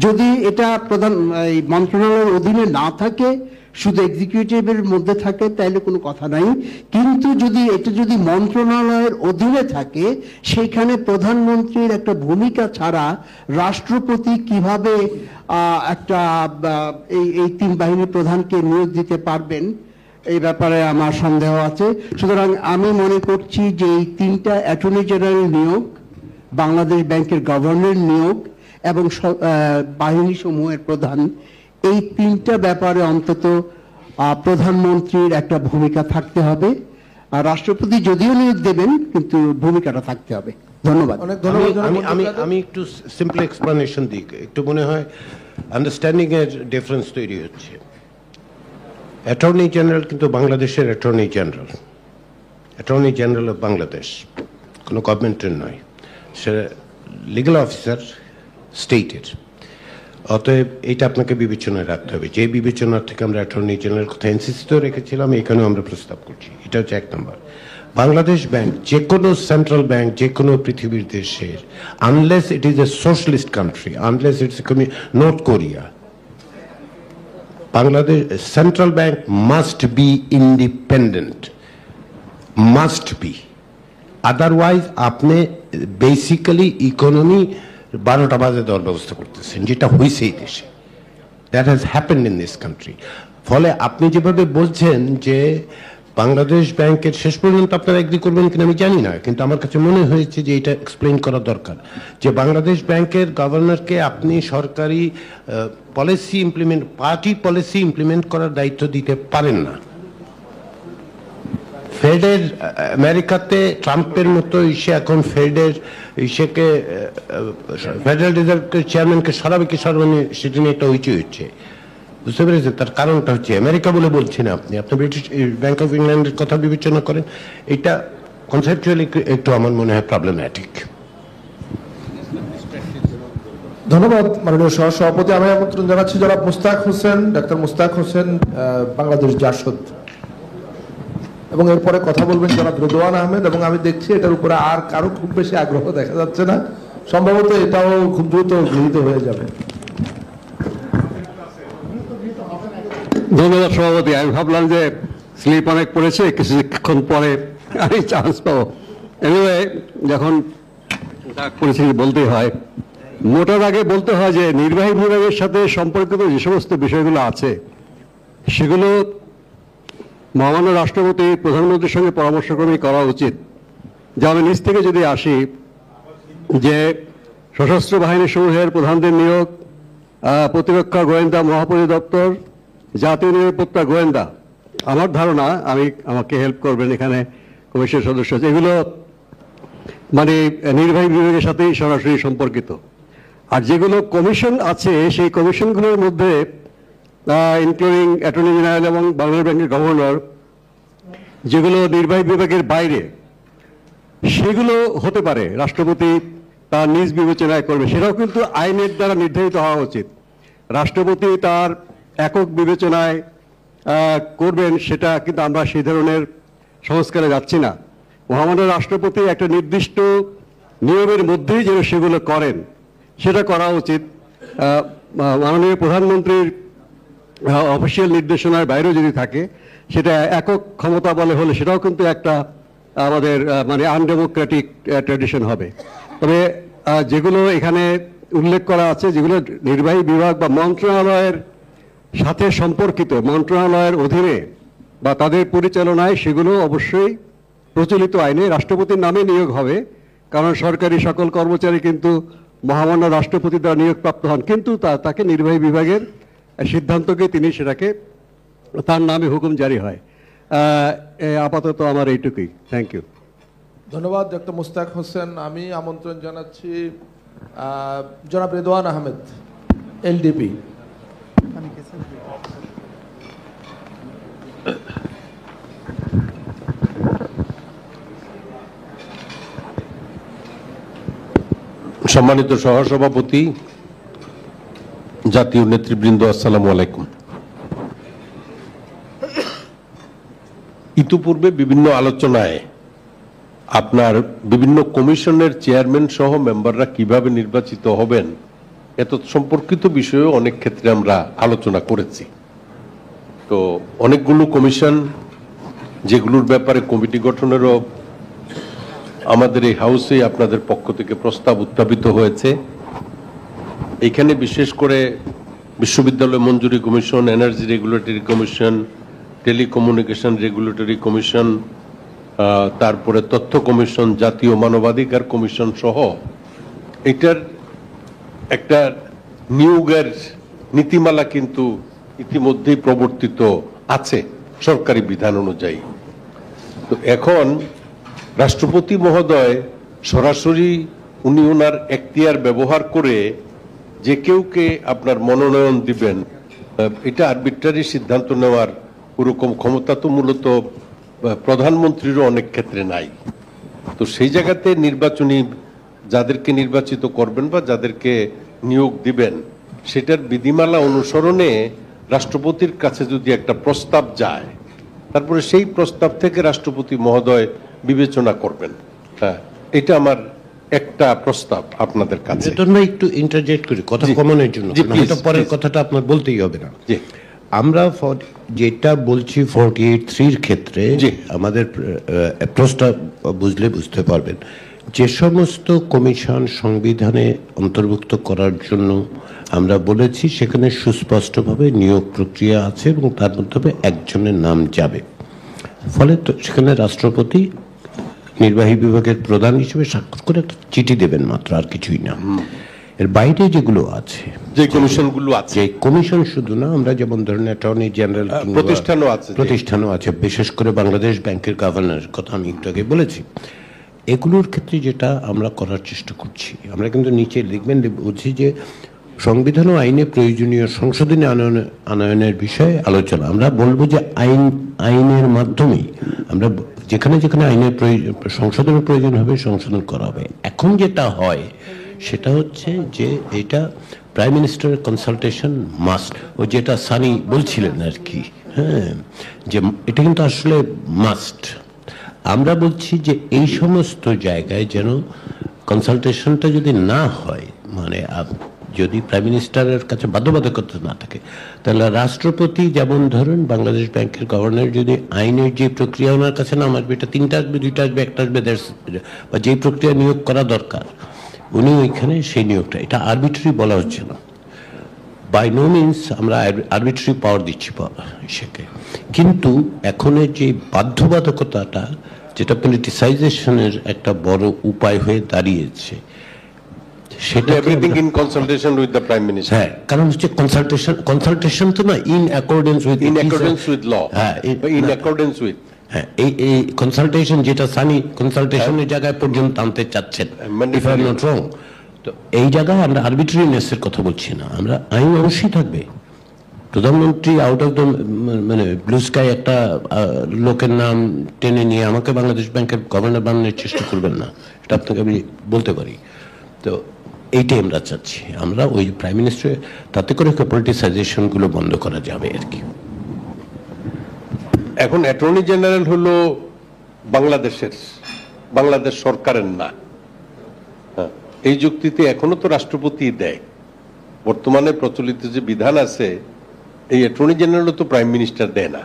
[SPEAKER 17] যদি এটা প্রধান এই মন্ত্রণালয়ের অধীনে না থাকে, শুধু এক্সিকিউটিভের মধ্যে থাকে, তাইলে কোনো কথা নাই। কিন্তু যদি এটা যদি মন্ত্রণালয়ের অধীনে থাকে, সেখানে প্রধানমন্ত্রীর একটা ভূমিকা ছাড়া রাষ্ট্রপতি কিভাবে একটা এই 3 বাহিনীর প্রধানকে নিয়োগ দিতে পারবেন, এই ব্যাপারে আমার সন্দেহ আছে। সুতরাং আমি মনে করছি যে এই 3টা অ্যাটর্নি জেনারেল নিয়োগ, বাংলাদেশ ব্যাংকের গভর্নর নিয়োগ এবং বাহিনী সমূহের প্রধান, এই 3টা ব্যাপারে অন্তত প্রধানমন্ত্রীর একটা ভূমিকা থাকতে হবে। আর রাষ্ট্রপতি যদিও নিয়োগ দেবেন, কিন্তু ভূমিকাটা থাকতে হবে। ধন্যবাদ।
[SPEAKER 1] আমি একটু সিম্পল এক্সপ্লেনেশন দিই। একটু মনে হয় আন্ডারস্ট্যান্ডিং এর ডিফারেন্স তৈরি হচ্ছে। অ্যাটর্নি জেনারেল কিন্তু বাংলাদেশের attorney general, attorney general of Bangladesh, কোনো গভর্নমেন্টের নয়, সে লিগ্যাল অফিসার স্টেটের। অতএব এটা আপনাকে বিবেচনায় রাখতে হবে। যে বিবেচনার থেকে আমরা অ্যাটর্নি জেনারেল কথা এনসিসিতেও রেখেছিলাম, এখানেও আমরা প্রস্তাব করছি। এটা হচ্ছে 1 নম্বর। বাংলাদেশ ব্যাংক যে কোনো সেন্ট্রাল ব্যাংক যে কোনো পৃথিবীর দেশের, unless it is a socialist country, unless it's north Korea, Bangladesh central bank must be independent, must be. Otherwise আপনি বেসিক্যালি ইকোনমি 12টা বাজে দেওয়ার ব্যবস্থা করতেছেন, যেটা হয়েছে এই দেশে। That has happened in this country. ফলে আপনি যেভাবে বলছেন যে বাংলাদেশ ব্যাংকের, শেষ পর্যন্ত আপনারা এগ্রি করবেন কিনা আমি জানি না, কিন্তু আমার কাছে মনে হয়েছে যে এটা এক্সপ্লেইন করা দরকার, যে বাংলাদেশ ব্যাংকের গভর্নরকে আপনি সরকারি policy implement, party policy implement করার দায়িত্ব দিতে পারেন না। ফেডের আমেরিকাতে ট্রাম্পের মতো ইসে এখন ফেডের ইসেকে, ফেডারেল রিজার্ভের চেয়ারম্যানকে সরাবে কি সরাবে, সেটা নিয়ে একটা হইচই হচ্ছে। বুঝতে পেরেছেন? তার কারণটা হচ্ছে আমেরিকা বলে বলছেন আপনি, আপনি ব্রিটিশ ব্যাংক অফ ইংল্যান্ডের কথা বিবেচনা করেন। এটা কনসেপচুয়ালি একটু আমার মনে হয় প্রবলেম্যাটিক।
[SPEAKER 2] ধন্যবাদ মাননীয় সহসভাপতি। আমি আমন্ত্রণ জানাচ্ছি জনাব মুস্তাক হোসেন, ডাক্তার মুস্তাক হোসেন, বাংলাদেশ জাসদ, এবং এরপরে কথা বলবেন জনাব রেদওয়ান আহমেদ। এবং আমি দেখছি এটার উপরে আর কারো খুব বেশি আগ্রহ দেখা যাচ্ছে না, সম্ভবত এটাও খুব দ্রুত গৃহীত হয়ে যাবে।
[SPEAKER 18] ধন্যবাদ সভাপতি। আমি ভাবলাম যে স্লিপ অনেক পড়েছে, কিছুক্ষণ পরে আমি চান্স পাবো। এনিওয়ে, যখন ডাক পড়েছে বলতেই হয়, মোটার আগে বলতে হয় যে নির্বাহী বিভাগের সাথে সম্পর্কিত যে সমস্ত বিষয়গুলো আছে, সেগুলো মহামান্য রাষ্ট্রপতি প্রধানমন্ত্রীর সঙ্গে পরামর্শক্রমে করা উচিত। যা আমি নিজ থেকে যদি আসি, যে সশস্ত্র বাহিনী সমূহের প্রধানদের নিয়োগ, প্রতিরক্ষা গোয়েন্দা মহাপরিদপ্তর, জাতীয় নিরাপত্তা গোয়েন্দা, আমার ধারণা, আমাকে হেল্প করবেন এখানে কমিশনের সদস্য, এগুলো মানে নির্বাহী বিভাগের সাথেই সরাসরি সম্পর্কিত। আর যেগুলো কমিশন আছে, সেই কমিশনগুলোর মধ্যে ইনক্লুডিং অ্যাটর্নি জেনারেল এবং বাংলাদেশ ব্যাংকের গভর্নর, যেগুলো নির্বাহী বিভাগের বাইরে, সেগুলো হতে পারে রাষ্ট্রপতি তার নিজ বিবেচনায় করবে, সেটাও কিন্তু আইনের দ্বারা নির্ধারিত হওয়া উচিত। রাষ্ট্রপতি তার একক বিবেচনায় করবেন, সেটা কিন্তু আমরা সেই ধরনের সংস্কারে যাচ্ছি না। মহামান্য রাষ্ট্রপতি একটা নির্দিষ্ট নিয়মের মধ্যেই যেন সেগুলো করেন, সেটা করা উচিত। মাননীয় প্রধানমন্ত্রীর অফিসিয়াল নির্দেশনার বাইরেও যদি থাকে, সেটা একক ক্ষমতা বলে হলে সেটাও কিন্তু একটা আমাদের মানে আনডেমোক্রেটিক ট্র্যাডিশন হবে। তবে যেগুলো এখানে উল্লেখ করা আছে, যেগুলো নির্বাহী বিভাগ বা মন্ত্রণালয়ের সাথে সম্পর্কিত, মন্ত্রণালয়ের অধীনে বা তাদের পরিচালনায়, সেগুলো অবশ্যই প্রচলিত আইনে রাষ্ট্রপতির নামে নিয়োগ হবে, কারণ সরকারি সকল কর্মচারী কিন্তু মহামান্য রাষ্ট্রপতি দ্বারা নিয়োগপ্রাপ্ত হন, কিন্তু তাকে নির্বাহী বিভাগের সিদ্ধান্তকে তিনি সেটাকে তার নামে হুকুম জারি হয়। আপাতত আমার এইটুকুই। Thank you.
[SPEAKER 2] ধন্যবাদ ডক্টর মুস্তাক হোসেন। আমি আমন্ত্রণ জানাচ্ছি জনাব রেদওয়ান আহমেদ, এলডিপি।
[SPEAKER 19] সম্মানিত সহসভাপতি, জাতীয় নেতৃবৃন্দ, আসসালামু আলাইকুম। ইতিপূর্বে বিভিন্ন আলোচনায় আপনার বিভিন্ন কমিশনের চেয়ারম্যান সহ মেম্বাররা কিভাবে নির্বাচিত হবেন এত সম্পর্কিত বিষয়ে অনেক ক্ষেত্রে আমরা আলোচনা করেছি। তো অনেকগুলো কমিশন, যেগুলোর ব্যাপারে কমিটি গঠনেরও আমাদের এই হাউসে আপনাদের পক্ষ থেকে প্রস্তাব উত্থাপিত হয়েছে। এখানে বিশেষ করে বিশ্ববিদ্যালয় মঞ্জুরি commission, energy regulatory commission, telecommunication regulatory commission, তারপরে তথ্য কমিশন, জাতীয় মানবাধিকার কমিশন সহ এটার একটা নিয়োগের নীতিমালা কিন্তু ইতিমধ্যেই প্রবর্তিত আছে সরকারি বিধান অনুযায়ী। তো এখন রাষ্ট্রপতি মহোদয় সরাসরি উনি ওনার এখতিয়ার ব্যবহার করে যে কেউকে আপনার মনোনয়ন দিবেন, এটা আরবিট্রারি সিদ্ধান্ত নেওয়ার ওরকম ক্ষমতা তো মূলত প্রধানমন্ত্রীরও অনেক ক্ষেত্রে নাই। তো সেই জায়গাতে নির্বাচনী যাদেরকে নির্বাচিত করবেন বা যাদেরকে নিয়োগ দিবেন, সেটার বিধিমালা অনুসরণে রাষ্ট্রপতির কাছে যদি একটা প্রস্তাব যায়, তারপরে সেই প্রস্তাব থেকে রাষ্ট্রপতি মহোদয় বিবেচনা করবেন। হ্যাঁ, এটা আমার একটা প্রস্তাব আপনাদের কাছে।
[SPEAKER 1] একটু ইন্টারজেক্ট করি কথা কমানোর জন্য, পরের কথাটা আপনার বলতেই হবে না। আমরা যেটা বলছি 48(3) ক্ষেত্রে আমাদের প্রস্তাব বুঝলে বুঝতে পারবেন, যে সমস্ত কমিশন সংবিধানে অন্তর্ভুক্ত করার জন্য আমরা বলেছি সেখানে সুস্পষ্টভাবে নিয়োগ প্রক্রিয়া আছে এবং তার মধ্যে একজনের নাম যাবে। ফলে তো সেখানে রাষ্ট্রপতি নির্বাহী বিভাগের প্রধান হিসেবে স্বাক্ষর করে একটা চিঠি দেবেন মাত্র, আর কিছুই না। এর বাইরে যেগুলো আছে,
[SPEAKER 19] যে কমিশনগুলো আছে,
[SPEAKER 1] যে কমিশন শুধু না, আমরা যেমন ধরেন অ্যাটর্নি জেনারেল প্রতিষ্ঠানও আছে, বিশেষ করে বাংলাদেশ ব্যাংকের গভর্নরের কথা আমি একটু আগে বলেছি। এগুলোর ক্ষেত্রে যেটা আমরা করার চেষ্টা করছি, আমরা কিন্তু নিচে লিখবেন বলছি যে সংবিধান ও আইনে প্রয়োজনীয় সংশোধনী আনয়নের বিষয়ে আলোচনা। আমরা বলবো যে আইনের মাধ্যমেই আমরা যেখানে যেখানে আইনের সংশোধনের প্রয়োজন হবে সংশোধন করা হবে। এখন যেটা হয় সেটা হচ্ছে যে এটা প্রাইম মিনিস্টারের কনসালটেশন মাস্ট, ও যেটা সানি বলছিলেন আর কি, হ্যাঁ, যে এটা কিন্তু আসলে মাস্ট। আমরা বলছি যে এই সমস্ত জায়গায় যেন কনসালটেশনটা যদি না হয়, মানে যদি প্রাইম মিনিস্টারের কাছে বাধ্যবাধকতা না থাকে, তাহলে রাষ্ট্রপতি যেমন ধরুন বাংলাদেশ ব্যাংকের গভর্নর যদি আইনের যে প্রক্রিয়া ওনার কাছে না আসবে, এটা 3টা আসবে, 2টা আসবে, 1টা আসবে, বা যেই প্রক্রিয়া নিয়োগ করা দরকার উনি ওইখানে সেই নিয়োগটা, এটা আরবিট্রারি বলা হচ্ছে না। বাই নো মিনস আমরা আরবিট্রারি পাওয়ার দিচ্ছি সেকে, কিন্তু এখনের যে বাধ্যবাধকতাটা, যেটা পলিটিসাইজেশনের একটা বড় উপায় হয়ে দাঁড়িয়েছে, সেটা
[SPEAKER 19] everything in consultation with the prime minister.
[SPEAKER 1] হ্যাঁ, কারণ হচ্ছে কনসালটেশন তো না, ইন অ্যাকর্ডেন্স
[SPEAKER 19] উইথ ল, হ্যাঁ, ইন অ্যাকর্ডেন্স উইথ,
[SPEAKER 1] হ্যাঁ, এই কনসালটেশন যেটা সানি কনসালটেশনের জায়গায় পর্যন্ত আনতে চাচ্ছেন, if I am not wrong. তো এই জায়গায় আমরা আরবিট্রারিনেসের কথা বলছি না, আমরা আইন অবশ্যই থাকবে, প্রধানমন্ত্রী আউট অফ দ্য মানে ব্লু স্কাই একটা লোকের নাম টেনে নিয়ে আমাকে বাংলাদেশ ব্যাংকের গভর্নর বানানোর চেষ্টা করবেন না, এটা আপনাকে আমি বলতে পারি। তো এইটাই আমরা চাচ্ছি, আমরা ওই প্রাইম মিনিস্টার তাতে করে পলিটিসাইজেশন গুলো বন্ধ করা যাবে আর কি।
[SPEAKER 19] এখন অ্যাটর্নি জেনারেল হলো বাংলাদেশ সরকারের না। হ্যাঁ, এই যুক্তিতে এখনো তো রাষ্ট্রপতি দেয়। বর্তমানে প্রচলিত যে বিধান আছে, এই অ্যাটর্নি জেনারেলও তো প্রাইম মিনিস্টার দেয় না,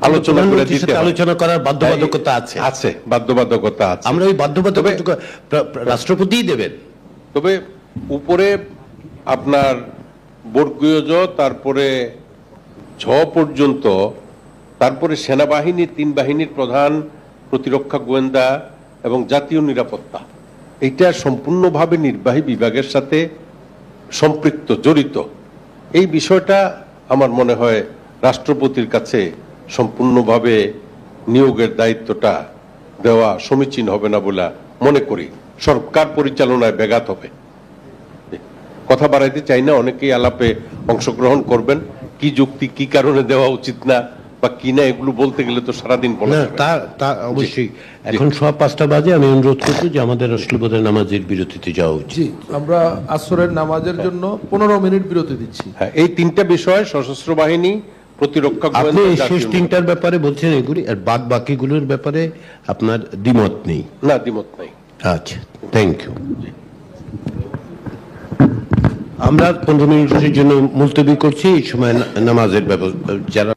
[SPEAKER 19] আলোচনা করে দিতে হয়।
[SPEAKER 1] আলোচনা করার বাধ্যবাধকতা আছে,
[SPEAKER 19] বাধ্যবাধকতা আছে।
[SPEAKER 1] আমরা ওই বাধ্যবাধকতা রাষ্ট্রপতিই দেবেন।
[SPEAKER 19] তবে উপরে আপনার বর্গীয় জ, তারপরে ঝ পর্যন্ত, তারপরে সেনাবাহিনী, 3 বাহিনীর প্রধান, প্রতিরক্ষা, গোয়েন্দা এবং জাতীয় নিরাপত্তা, এইটা সম্পূর্ণভাবে নির্বাহী বিভাগের সাথে সম্পৃক্ত, জড়িত। এই বিষয়টা আমার মনে হয় রাষ্ট্রপতির কাছে সম্পূর্ণভাবে নিয়োগের দায়িত্বটা দেওয়া সমীচীন হবে না বলে মনে করি। সরকার পরিচালনায় ব্যাঘাত হবে। কথা বাড়াইতে চাই না, অনেকেই আলাপে অংশগ্রহণ করবেন। কি যুক্তি, কি কারণে দেওয়া উচিত না বা কি না, এগুলো বলতে গেলে তো সারাদিন বলা যাবে।
[SPEAKER 1] তা অবশ্যই। এখন 5:15 বাজে, আমি অনুরোধ করছি যে আমাদের আসলে নামাজের বিরতিতে যাওয়া উচিত।
[SPEAKER 2] আমরা আসরের নামাজের জন্য 15 মিনিট বিরতি দিচ্ছি।
[SPEAKER 19] হ্যাঁ, এই 3টা বিষয়, সশস্ত্র বাহিনী, প্রতিরক্ষা,
[SPEAKER 1] আপনি শেষ 3টার ব্যাপারে বলছেন এগুলি, আর বাদ বাকিগুলোর ব্যাপারে আপনার দ্বিমত নেই?
[SPEAKER 19] না, দ্বিমত নাই।
[SPEAKER 1] আচ্ছা, থ্যাংক ইউ। আমরা 15 মিনিটের জন্য মুলতবি করছি, এই সময় নামাজের ব্যবস্থা যারা